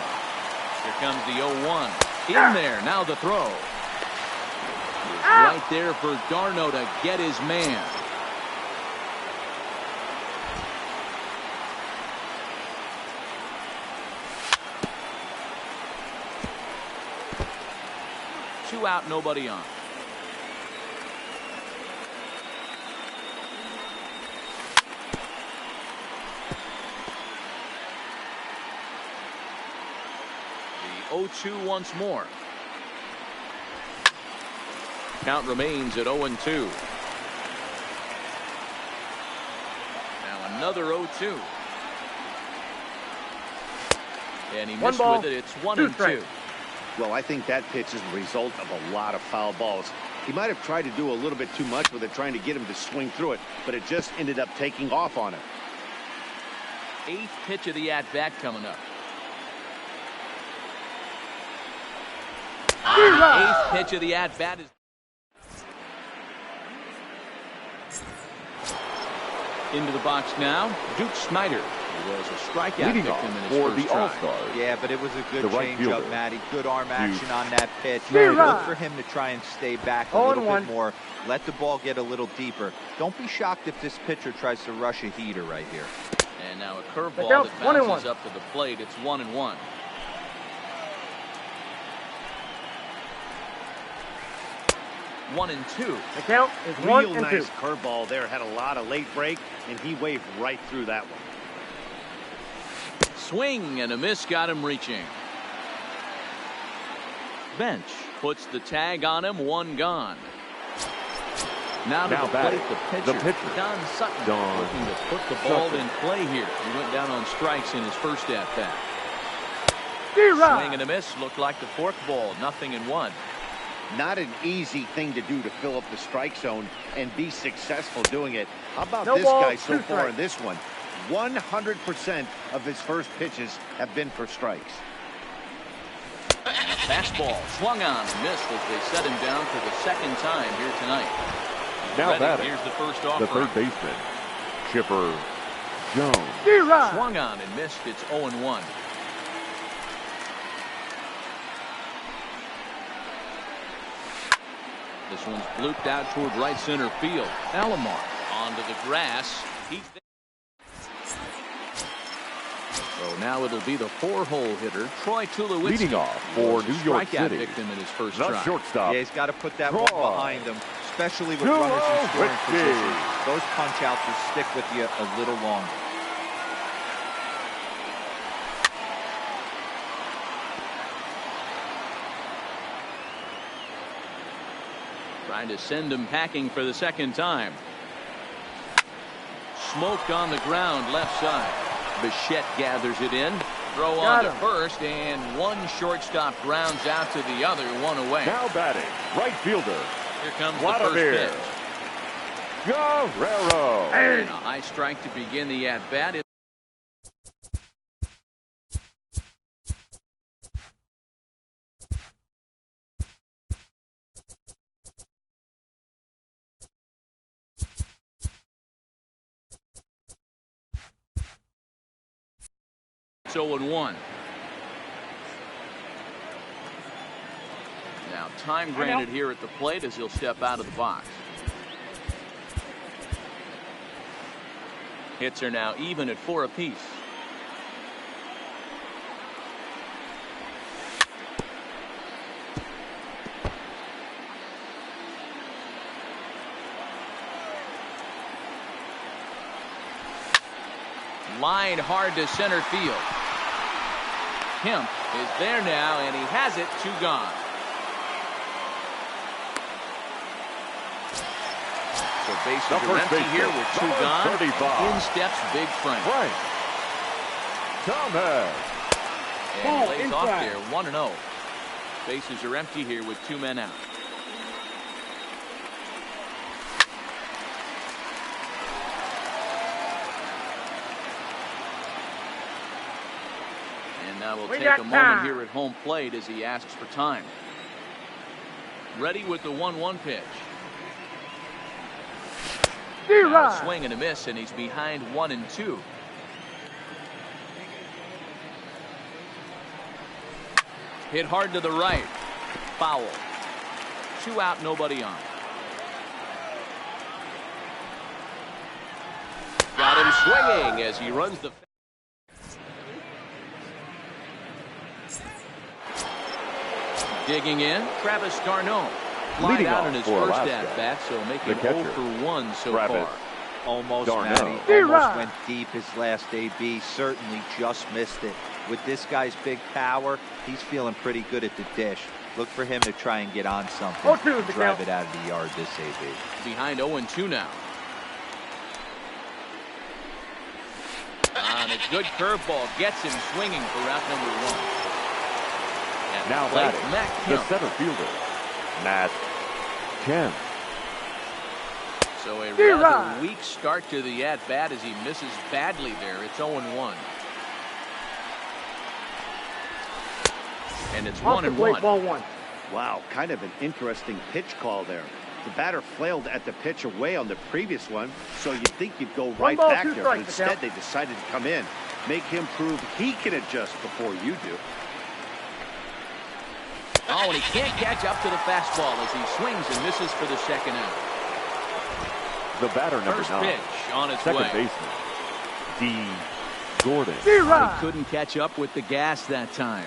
Here comes the 0-1. In there, now the throw. He's right there for Darno to get his man. Two out, nobody on. The 0-2 once more. Count remains at 0-2. Now another 0-2. And he missed ball, with it. It's 2 1-2. strikes. Well, I think that pitch is the result of a lot of foul balls. He might have tried to do a little bit too much with it, trying to get him to swing through it, but it just ended up taking off on him. 8th pitch of the at-bat coming up. The 8th pitch of the at-bat is into the box now. Duke Snyder. He was a strikeout Leading victim off in his for first the try. All-Stars. Yeah, but it was a good The right changeup, fielder. Matty. Good arm action on that pitch. Snyder. Look for him to try and stay back a little 0-1. bit more. Let the ball get a little deeper. Don't be shocked if this pitcher tries to rush a heater right here. And now a curveball Count, that 1-1. bounces up to the plate. It's 1-1. One and two. The count is Real 1-2. nice curveball there. Had a lot of late break, and he waved right through that one. Swing and a miss got him reaching. Bench puts the tag on him. One gone. Now to Now the batting, plate, the pitcher. Don Sutton, Don looking to put the ball Sutton. in play here. He went down on strikes in his first at bat. D-Rod. Swing and a miss. Looked like the forkball. 0-1. Not an easy thing to do to fill up the strike zone and be successful doing it. How about No this ball, guy so 2 far in strikes. this one? 100% of his first pitches have been for strikes. Fastball swung on and missed as they set him down for the second time here tonight. Now Ready. batting, Here's the first the offering. third baseman, Chipper Jones. D-Rod. Swung on and missed. It's 0-1. This one's blooped out toward right center field. Alomar onto the grass. He's there. So now it'll be the 4-hole hitter, Troy Tulowitzki. Leading off He for was a New York strikeout City, victim in his first the try. shortstop. Yeah, he's got to put that Troy one behind him, especially with runners in scoring Tulowitzki. position. Those punch-outs will stick with you a little longer. Trying to send him packing for the second time. Smoked on the ground left side. Bichette gathers it in. Throw on to first, and one shortstop grounds out to the other, one away. Now batting, right fielder, Here comes the Vladimir first pitch. Guerrero. And a high strike to begin the at-bat. It's 0-1. Now time granted here at the plate as he'll step out of the box. Hits are now even at 4 apiece. Line hard to center field. Kemp is there now, and he has it. 2 gone. So bases The are first empty baseman, here with 2 number gone. 35. In steps Big Frank. Frank Thomas. And Ball he lays off inside. there, 1-0. Bases are empty here with 2 men out. And now we'll We take got a moment time. here at home plate as he asks for time. Ready with the 1-1 pitch. Now a D-Rod. swing and a miss, and he's behind 1-2. Hit hard to the right. Foul. 2 out, nobody on. Got him swinging as he runs the. Digging in, Travis d'Arnaud. Flied Leading out off in his for first Alaska, at-bat, so making the catcher, 0 for 1 so Travis far. Almost, d'Arnaud. Matty. D-Rod. Almost went deep his last AB. Certainly just missed it. With this guy's big power, he's feeling pretty good at the dish. Look for him to try and get on something. 0-2 and the drive count. it out of the yard this AB. Behind 0-2 now. On a good curveball, gets him swinging for route number 1. At Now the plate, batting, Matt the Kemp. center fielder, Matt Kemp. So a rather weak start to the at-bat as he misses badly there. It's 0-1. And it's 1-1. Ball one. Wow, kind of an interesting pitch call there. The batter flailed at the pitch away on the previous one, so you'd think you'd go right back there, but instead they decided to come in, make him prove he can adjust before you do. Oh, and he can't catch up to the fastball as he swings and misses for the second out. The batter, number First 9. pitch on its Second way. baseman, D. Gordon. He couldn't catch up with the gas that time.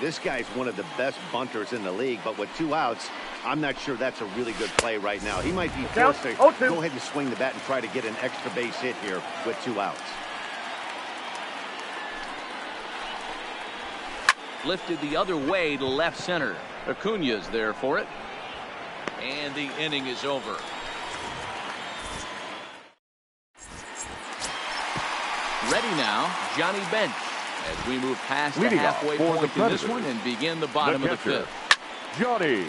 This guy's one of the best bunters in the league, but with 2 outs, I'm not sure that's a really good play right now. He might be forced to go ahead and swing the bat and try to get an extra base hit here with 2 outs. Lifted the other way to left center. Acuna's there for it. And the inning is over. Ready now, Johnny Bench. As we move past the halfway point in this one and begin the bottom of the 5th. Johnny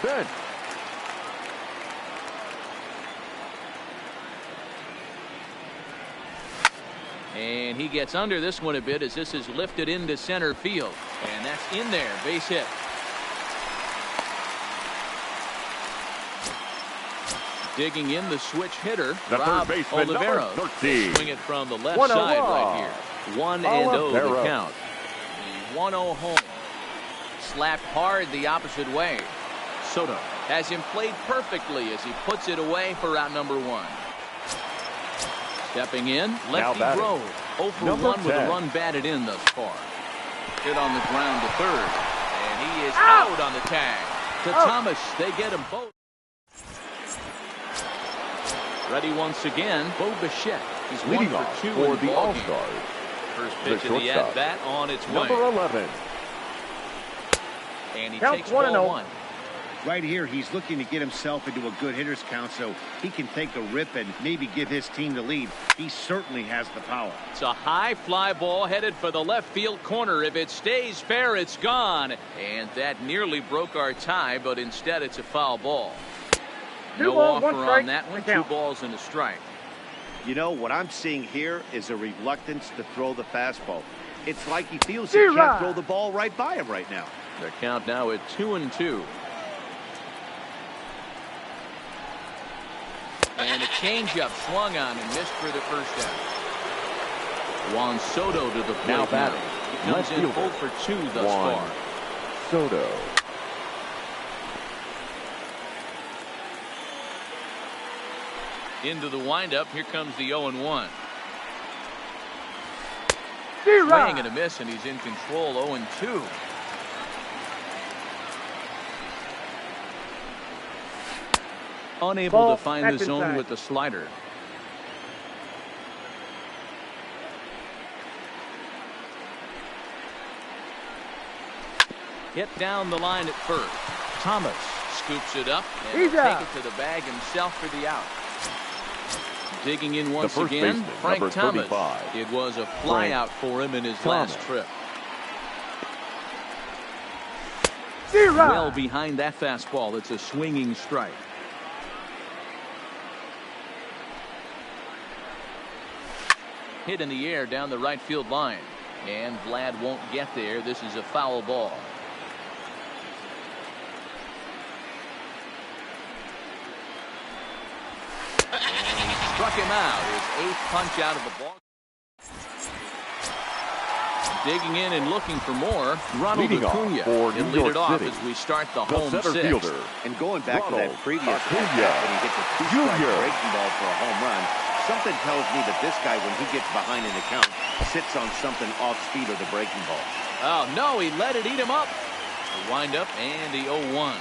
Bench. And he gets under this one a bit as this is lifted into center field. And that's in there, base hit. Digging in the switch hitter, Rob Oliveros. Swing it from the left side right here. 1-0 the count. The 1-0 home. Slapped hard the opposite way. Soto has him played perfectly as he puts it away for out number 1. Stepping in, lefty Grove. 0 for 1 with a run batted in thus far. Hit on the ground to third. And he is out on the tag. To Thomas, they get him both. Ready once again, Bo Bichette. He's leading 1 off for 2 for in the ball All-Stars. First pitch of the at-bat on its way. Number 11. And he takes ball 1. Right here, he's looking to get himself into a good hitter's count so he can take a rip and maybe give his team the lead. He certainly has the power. It's a high fly ball headed for the left field corner. If it stays fair, it's gone. And that nearly broke our tie, but instead it's a foul ball. No offer on that one. 2 balls and a strike. You know, what I'm seeing here is a reluctance to throw the fastball. It's like he feels he can't throw the ball right by him right now. The count now at 2-2. And a changeup swung on and missed for the first out. Juan Soto to the plate now batting. He comes in 0 for 2 thus far. Soto. Into the windup. Here comes the 0-1. Swing and a miss, and he's in control. 0-2. Unable to find the zone with the slider. Hit down the line at first. Thomas scoops it up and will take it to the bag himself for the out. Digging in once again, Frank Thomas. It was a fly out for him in his last trip. Well behind that fastball. It's a swinging strike. Hit in the air down the right field line. And Vlad won't get there. This is a foul ball. Struck him out. His 8th punch out of the ball. Digging in and looking for more. Ronald Acuna will lead it off as we start the home 6th. And going back to that previous when he gets a 2-strike breaking ball for a home run, something tells me that this guy, when he gets behind in the count, sits on something off speed of the breaking ball. Oh, no, he let it eat him up. The wind up and the 0-1.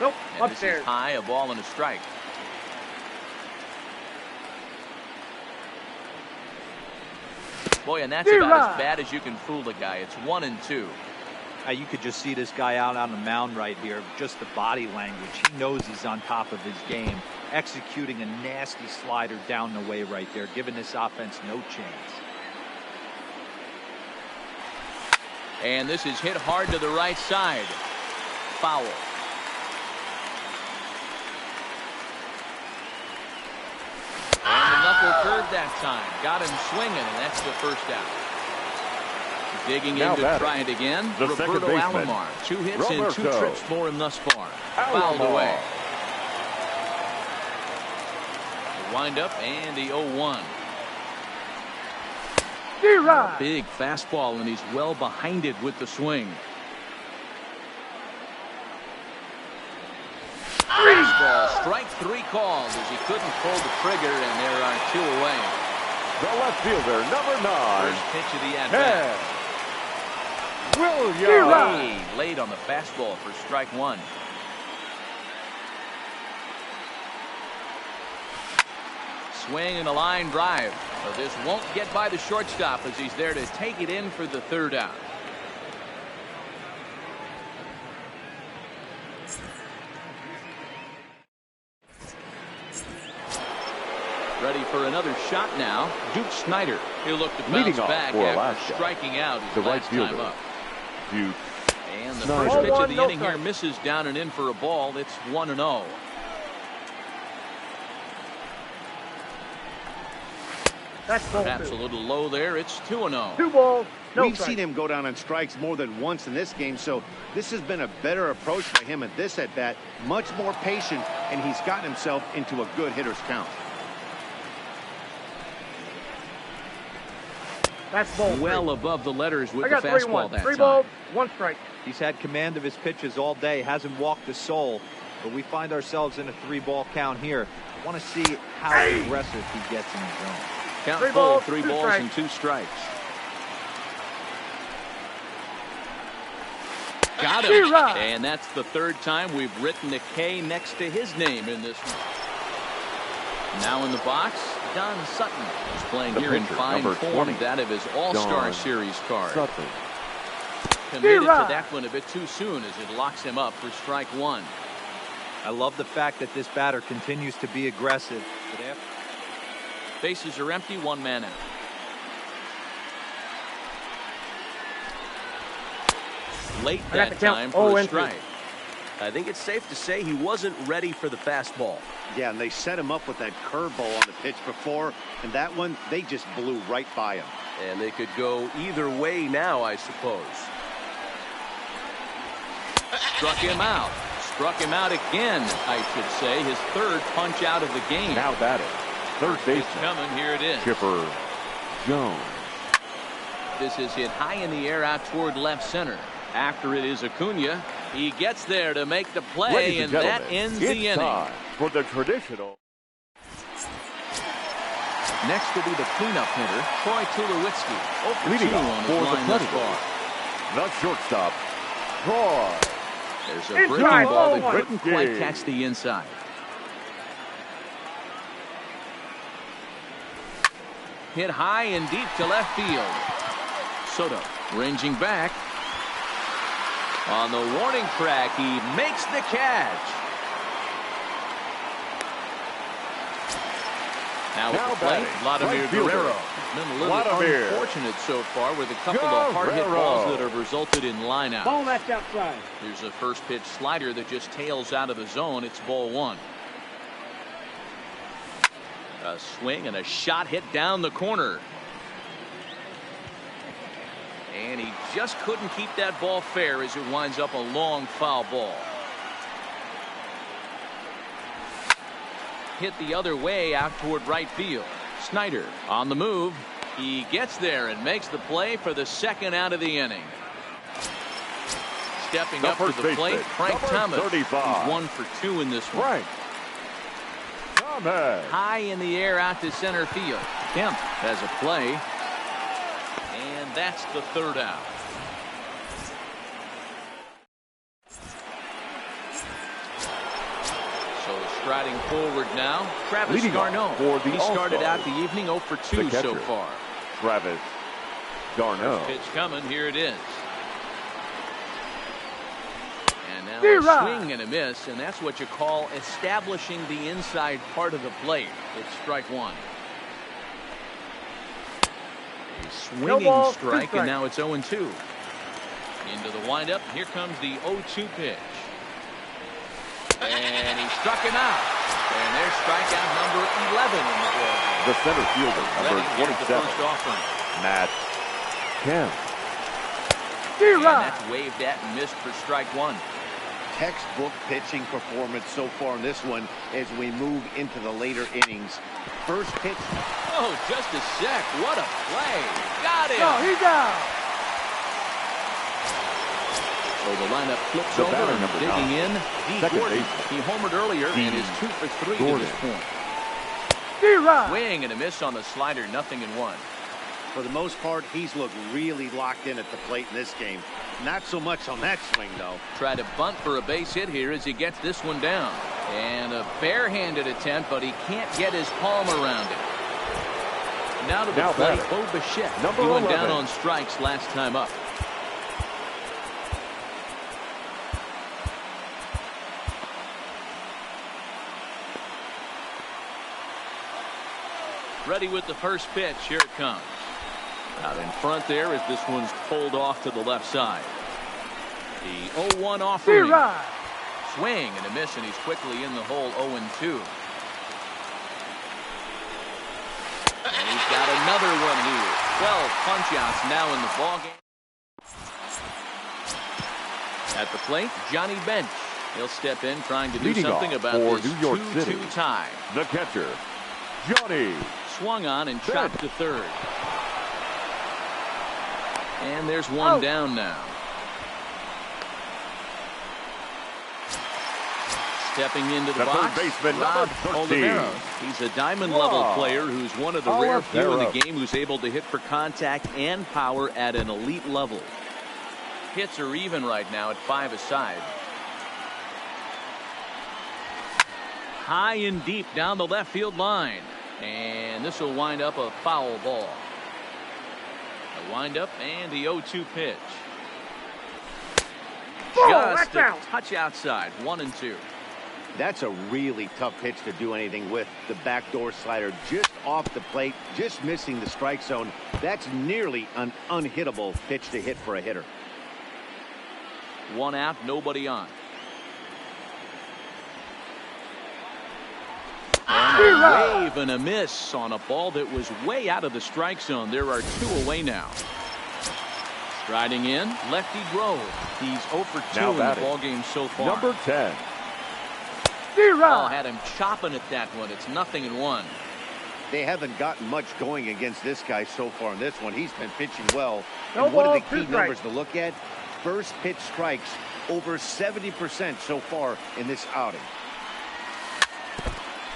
Nope, and this is high, a ball and a strike. Boy, and that's about as bad as you can fool the guy. It's 1-2. You could just see this guy out on the mound right here. Just the body language. He knows he's on top of his game. Executing a nasty slider down the way right there. Giving this offense no chance. And this is hit hard to the right side. Foul. Simple curve that time. Got him swinging, and that's the first out. Digging in to try it again. Roberto Alomar. 2 hits and 2 trips for him thus far. Fouled away. The windup and the 0-1. A big fastball, and he's well behind it with the swing. Fastball, strike 3 called as he couldn't pull the trigger, and there are 2 away. The left fielder, number 9. First pitch of the at-bat. Williams. Late on the fastball for strike 1. Swing and a line drive. But this won't get by the shortstop as he's there to take it in for the 3rd out. Ready for another shot now. Duke Snider. He'll look to bounce back after striking out his last time up. Duke and the first pitch of the inning here misses down and in for a ball. It's 1-0. Perhaps a little low there. It's 2-0. 2 balls. We've seen him go down on strikes more than once in this game, so this has been a better approach by him at this at-bat. Much more patient, and he's gotten himself into a good hitter's count. That's ball well 3. Above the letters with the fastball that 3 time. balls, 1 strike. He's had command of his pitches all day, hasn't walked a soul, but we find ourselves in a 3-ball count here. I want to see how aggressive he gets in the zone. Count full, 3 balls and 2 strikes. Got him. And that's the 3rd time we've written a K next to his name in this one. Now in the box, Don Sutton is playing here in fine form, that of his All-Star Series card. Committed to that one a bit too soon as it locks him up for strike 1. I love the fact that this batter continues to be aggressive. Bases are empty, 1 man out. Late that time for a strike. I think it's safe to say he wasn't ready for the fastball. Yeah, and they set him up with that curveball on the pitch before, and that one, they just blew right by him. And they could go either way now, I suppose. Struck him out. Struck him out again, I should say. His 3rd punch out of the game. Now batting, 3rd baseman. It's coming. Here it is. Chipper Jones. This is hit high in the air out toward left center. After it is Acuna. He gets there to make the play, and that ends the inning. Time for the traditional. Next will be the cleanup hitter, Troy Tulowitzki. Leading off for the Predators. The shortstop, Troy. There's a breaking ball that couldn't quite catch the inside. Hit high and deep to left field. Soto ranging back. On the warning track, he makes the catch. Now at the plate, Vladimir Guerrero. Been a little unfortunate so far with a couple of hard-hit balls that have resulted in lineouts. Ball that's outside. Here's a first pitch slider that just tails out of the zone. It's ball 1. A swing and a shot hit down the corner. And he just couldn't keep that ball fair as it winds up a long foul ball. Hit the other way out toward right field. Snider on the move. He gets there and makes the play for the 2nd out of the inning. Stepping up to the plate, Frank Thomas. 35. He's 1 for 2 in this one. Frank Thomas. High in the air out to center field. Kemp has a play. And that's the 3rd out. So striding forward now, Travis Garneau. He started out the evening 0 for 2 so far. Travis Garneau. First pitch coming. Here it is. And now a swing and a miss, and that's what you call establishing the inside part of the plate. It's strike 1. A swinging strike, and now it's 0-2. Into the windup. Here comes the 0-2 pitch. And he struck him out. And there's strikeout number 11 in the ball. The center fielder, number 27, Matt Kemp. And that's waved at and missed for strike one. Textbook pitching performance so far in this one as we move into the later innings. First pitch. Oh, just a sec. What a play. Got him. No, he's out. So the lineup flips The over batter, and number digging 9. in. D. Second Gordon. baseman. He homered earlier and is 2 for 3 to Gordon. this point. D-Rod. Swing and a miss on the slider. 0-1. For the most part, he's looked really locked in at the plate in this game. Not so much on that swing, though. Try to bunt for a base hit here as he gets this one down. And a barehanded attempt, but he can't get his palm around it. Now to the plate, Bo Bichette. Number He went 11. down on strikes last time up. Ready with the first pitch. Here it comes. Out in front there as this one's pulled off to the left side. The 0-1 offering. D-Rod. Swing and a miss, and he's quickly in the hole. 0-2. And he's got another one here. 12 punch-outs now in the ballgame. At the plate, Johnny Bench. He'll step in trying to do Leading something off about for this New York 2-2 City. tie. The catcher, Johnny. Swung on and Bench. chopped to third. And there's one down now. Stepping into the The box, third baseman, Rob number 13. Olivero. He's a diamond-level player who's one of the rare few in the game who's able to hit for contact and power at an elite level. Hits are even right now at 5 aside. High and deep down the left field line. And this will wind up a foul ball. A windup and the 0-2 pitch. Just a touch outside. 1-2. That's a really tough pitch to do anything with. The backdoor slider just off the plate, just missing the strike zone. That's nearly an unhittable pitch to hit for a hitter. 1 out, nobody on. And a wave and a miss on a ball that was way out of the strike zone. There are 2 away now. Striding in, lefty Grove. He's 0 for 2 in the ballgame so far. Number 10. Oh, had him chopping at that one. It's 0-1. They haven't gotten much going against this guy so far in this one. He's been pitching well. No And what are ball, the key 2 numbers strikes. to look at? First pitch strikes, over 70% so far in this outing.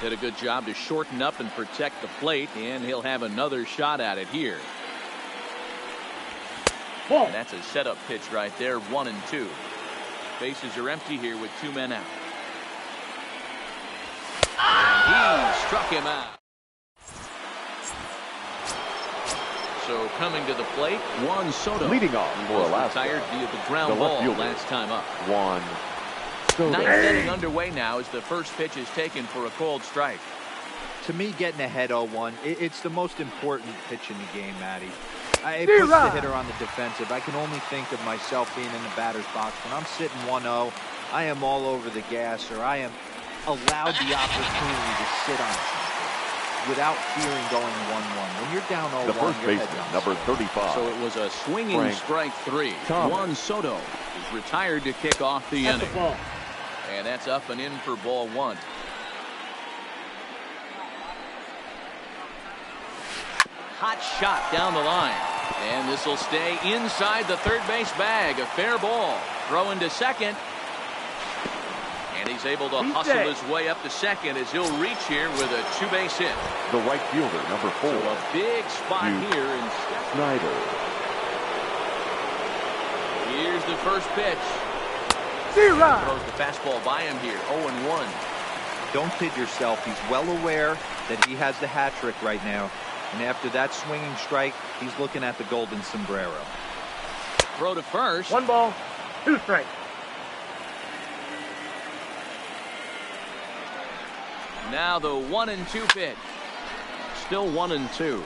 Did a good job to shorten up and protect the plate, and he'll have another shot at it here. And that's a setup pitch right there. 1-2. Bases are empty here with 2 men out. And he struck him out. So coming to the plate, Juan Soto. Leading off for was Alaska. retired via the ground The left ball fielder. last time up. Juan Soto. 9th inning underway now as the first pitch is taken for a called strike. To me, getting ahead 0-1, it's the most important pitch in the game, Matty. It puts the hitter on the defensive. I can only think of myself being in the batter's box. When I'm sitting 1-0, I am all over the gas, or I am allowed the opportunity to sit on something without fearing going 1-1. When you're down 0-1, The first your head baseman, down. number 35. So it was a swinging Frank strike 3. Thomas. Juan Soto is retired to kick off the inning. And that's up and in for ball 1. Hot shot down the line. And this will stay inside the third base bag. A fair ball. Throw into second. And he's able to hustle his way up to second as he'll reach here with a 2-base hit. The right fielder, number 4. So a big spot here in Snyder. Here's the first pitch. Throws the fastball by him here. 0-1. Don't kid yourself. He's well aware that he has the hat trick right now. And after that swinging strike, he's looking at the golden sombrero. Throw to first. 1 ball, 2 strikes. Now the 1-2 pitch. Still 1-2.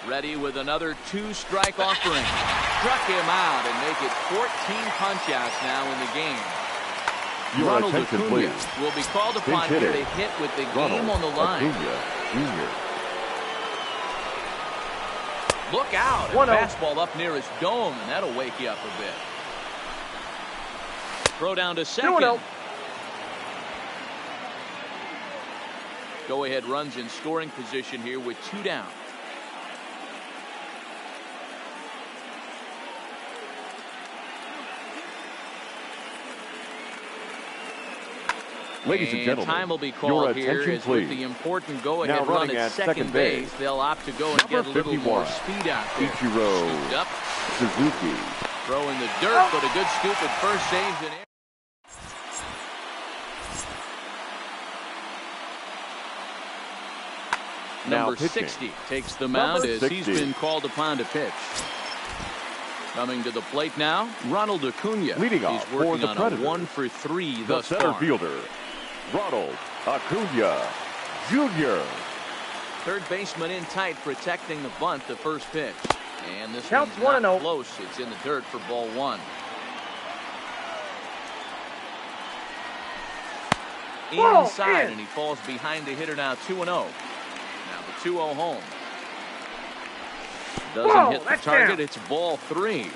Ready with another 2-strike offering. Struck him out and make it 14 punch-outs now in the game. Ronald Acuna will be called upon here to hit with the game on the line. Look out. A fastball up near his dome, and that'll wake you up a bit. Throw down to second. Go-ahead runs in scoring position here with 2 down. Ladies and gentlemen, time will be called here as with the important go-ahead run at second base. They'll opt to go and get a little more speed out there. Scooped up. Suzuki. Throw in the dirt, but a good scoop at first, saves an error. Number 60 takes the mound as he's been called upon to pitch. Coming to the plate now, Ronald Acuna. Leading off he's working for the on Predators. a 1-for-3 thus the center far. fielder, Ronald Acuna Jr. Third baseman in tight, protecting the bunt, the first pitch. And this Counts one's not 1-0. close. It's in the dirt for ball 1. Inside, and he falls behind the hitter now 2-0. Now the 2-0 home. Doesn't hit the target. It's ball 3.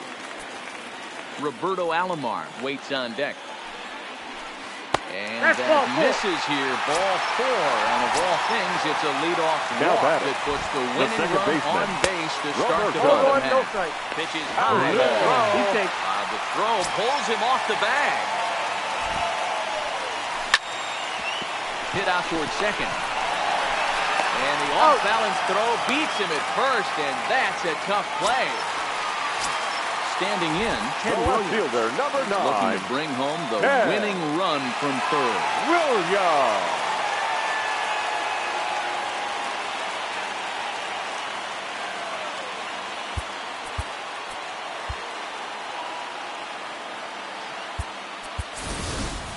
Roberto Alomar waits on deck. And that misses here. Ball 4. And of all things, it's a leadoff walk that puts the winning run on base to start the bottom half. Pitches high. The throw pulls him off the bag. Hit out towards second. And the off-balance throw beats him at first, and that's a tough play. Standing in, Ted Williams. Fielder, number 9. Looking to bring home the winning run from third. Williams.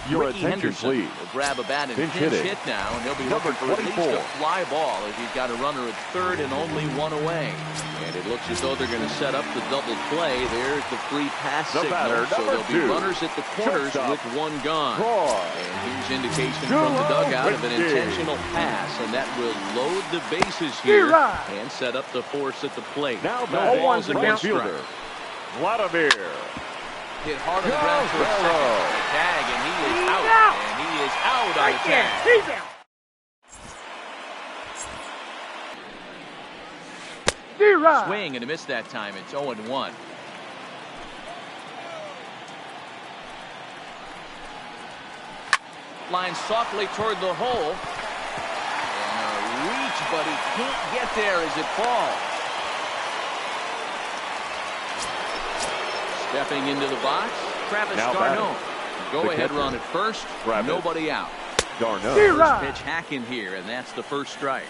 Your attention, please. Will grab a bat and pinch hit now, and he'll be Number looking for at 24. least a fly ball as he's got a runner at third and only 1 away. And it looks as though they're going to set up the double play. There's the free pass The signal, batter, so there'll be 2. runners at the corners with 1 gone. Troy. And here's indication from the dugout of an intentional pass, and that will load the bases here and set up the force at the plate. Now no balls and 1 strike. fielder, Vladimir. Hit hard on the ground for a second. The tag, and he is out. And he is out on the tag. He's out. Swing and a miss that time. It's 0-1. Line softly toward the hole. And a reach, but he can't get there as it falls. Stepping into the box, Travis Darno. Go-ahead run at first, nobody out. Darno. First pitch hacking here, and that's the first strike.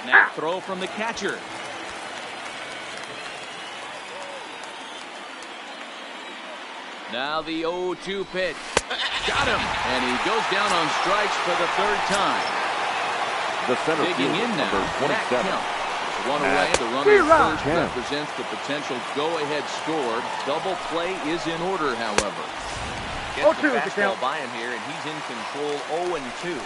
Snap throw from the catcher. Now the 0-2 pitch. Got him, and he goes down on strikes for the 3rd time. The center digging in now. Number 27. 1 away. The runner at first represents the potential go-ahead score. Double play is in order, however. Gets the fastball by him here, and he's in control 0-2.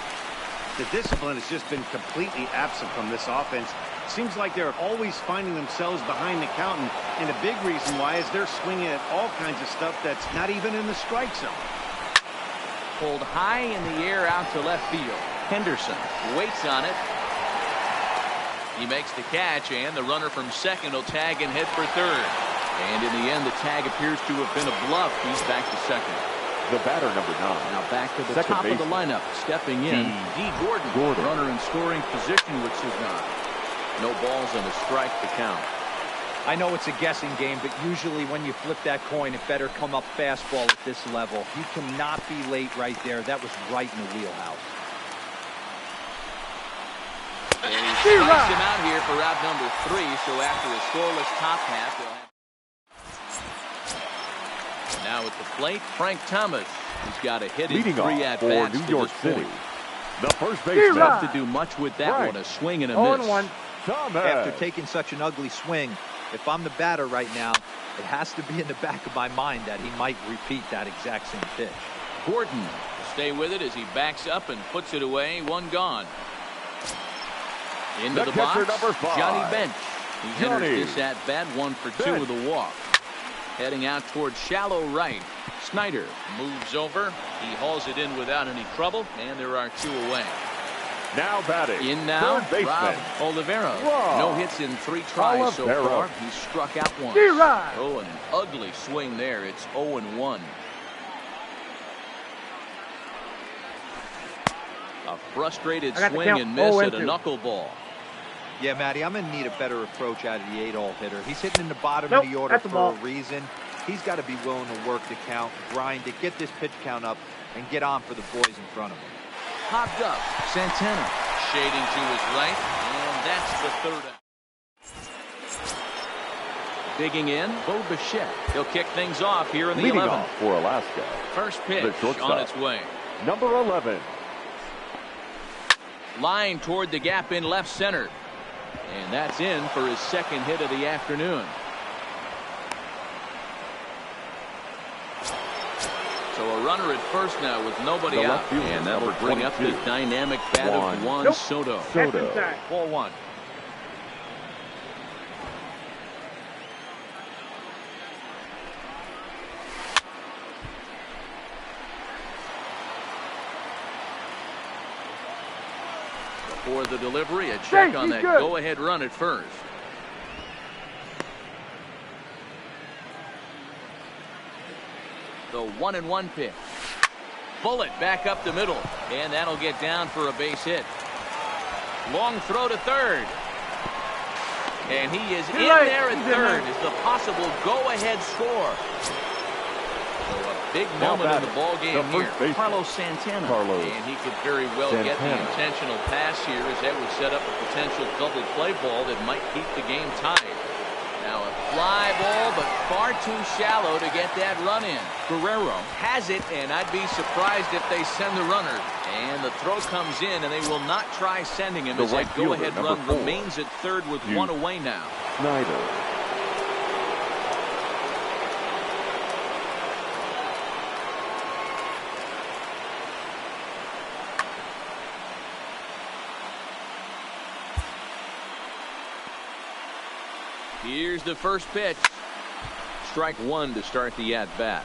The discipline has just been completely absent from this offense. Seems like they're always finding themselves behind the count, and a big reason why is they're swinging at all kinds of stuff that's not even in the strike zone. Pulled high in the air out to left field. Henderson waits on it. He makes the catch, and the runner from second will tag and head for third. And in the end, the tag appears to have been a bluff. He's back to second. The batter, number 9. Now back to the top of the lineup. Stepping in, D. Gordon. Runner in scoring position with Sugnar. No balls and a strike to count. I know it's a guessing game, but usually when you flip that coin, it better come up fastball at this level. He cannot be late right there. That was right in the wheelhouse. And he strikes him out here for route number 3. So after a scoreless top half, they'll have... Now at the plate, Frank Thomas. He's got a hit in 3 at-bats for New York City. The first baseman. Tough to do much with that one. A swing and a miss. 0-1. After taking such an ugly swing, if I'm the batter right now, it has to be in the back of my mind that he might repeat that exact same pitch. Gordon will stay with it as he backs up and puts it away. One gone. Into the box, number 5. Johnny Bench. He enters this at bat, 1 for 2 with a walk. Heading out towards shallow right. Snyder moves over. He hauls it in without any trouble, and there are 2 away. Now batting. In now, third baseman. Rob Olivero. Whoa. No hits in 3 tries so far. He struck out once. D-Rod. Oh, an ugly swing there. It's 0-1. A frustrated swing and miss at a knuckleball. Yeah, Matty, I'm going to need a better approach out of the 8-hole hitter. He's hitting in the bottom of the order for a reason. He's got to be willing to work the count, grind it, get this pitch count up, and get on for the boys in front of him. Hopped up. Santana shading to his right, and that's the 3rd out. Digging in, Bo Bichette. He'll kick things off here in the 11th. Leading off for Alaska. First pitch on its way. Number 11. Line toward the gap in left center. And that's in for his 2nd hit of the afternoon. So a runner at first now with nobody out. And that'll bring up the dynamic bat of Juan Soto. Ball 1. For the delivery, a check on that go-ahead run at first. The 1-1 pitch. Bullet back up the middle, and that'll get down for a base hit. Long throw to third. And he is in there at third as the possible go-ahead score. So a big moment in the ball game here. Carlos Santana. And he could very well get the intentional pass here as that would set up a potential double play ball that might keep the game tied. Now a fly ball, but far too shallow to get that run in. Guerrero has it, and I'd be surprised if they send the runner. And the throw comes in, and they will not try sending him as that go-ahead run remains at third with 1 away now. Snyder. Here's the first pitch. Strike 1 to start the at-bat.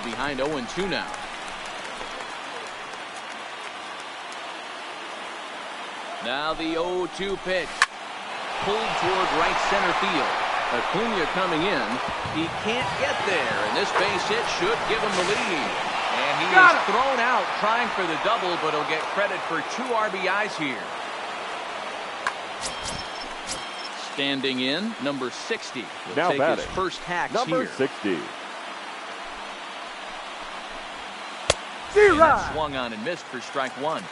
Behind 0-2 now. Now the 0-2 pitch. Pulled toward right center field. Acuna coming in. He can't get there, and this base hit should give him the lead. And he is thrown out trying for the double, but he'll get credit for 2 RBIs here. Standing in, number 60. He'll now take batting. His first hacks number here. 60. And that swung on and missed for strike 1.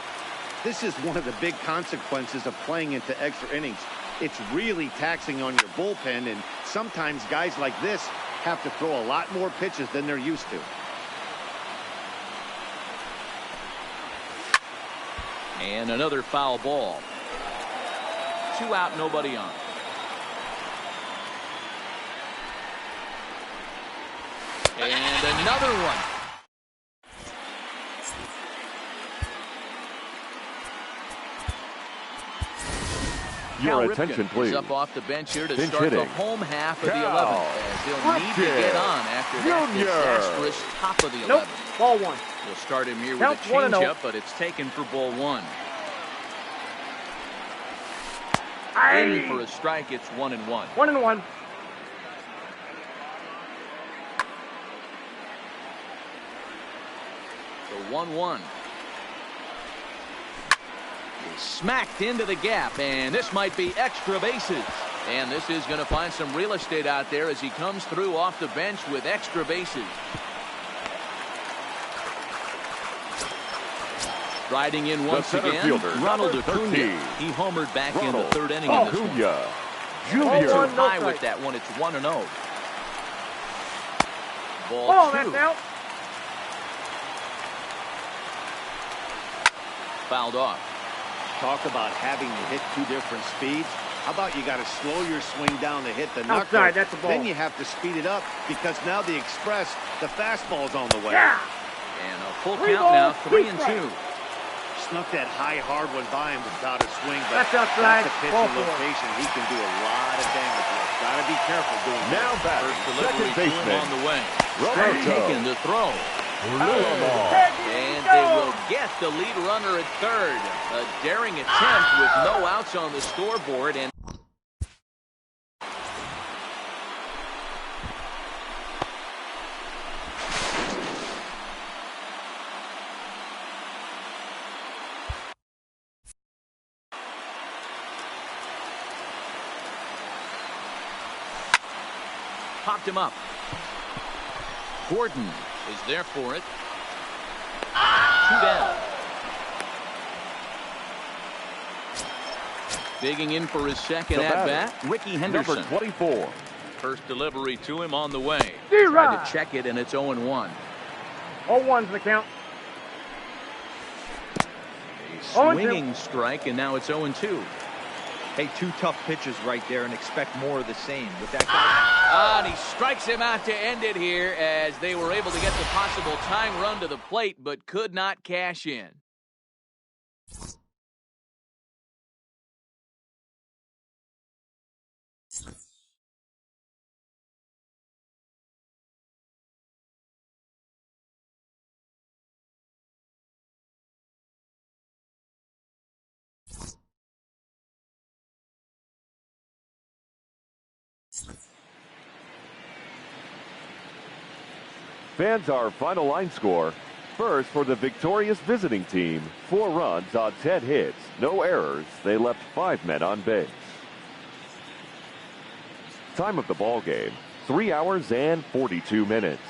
This is one of the big consequences of playing into extra innings. It's really taxing on your bullpen, and sometimes guys like this have to throw a lot more pitches than they're used to. And another foul ball. 2 out, nobody on. And another one. Your attention, please. Is up off the bench here to Bench start hitting. the home half of the 11th. As he'll need to get on after that disastrous top of the 11th. Ball 1. We'll start him here with a changeup, but it's taken for ball 1. In for a strike, it's 1-1. 1-1. So 1-1. Smacked into the gap, and this might be extra bases. And this is going to find some real estate out there as he comes through off the bench with extra bases. Riding in once again, Ronald Acuna. He homered back in the 3rd inning of this one. Junior. High with that one. It's 1-0. Ball 2. That's out. Fouled off. Talk about having to hit two different speeds. How about you got to slow your swing down to hit the outside, knuckle. that's a ball. Then you have to speed it up because now the express, the fastball's on the way. Yeah. And a full count now, 3-2. Snuck that high, hard one by him without a swing, but That's outside. that's a pitch and location he can do a lot of damage with. Got to be careful doing that. Now batting, First delivery second to him baseman. on the way. Roberto. Taking the throw. And they will get the lead runner at third. A daring attempt with no outs on the scoreboard. And popped him up. Gordon is there for it. 2 down. Digging in for his second at-bat, Ricky Henderson. Number 24. First delivery to him on the way. Tried to check it, and it's 0-1. 0-1's the count. A swinging strike, and now it's 0-2. Hey, 2 tough pitches right there, and expect more of the same with that guy. And he strikes him out to end it here as they were able to get the possible tying run to the plate, but could not cash in. Fans, our final line score. First, for the victorious visiting team, 4 runs on 10 hits, no errors. They left 5 men on base. Time of the ball game, 3 hours and 42 minutes.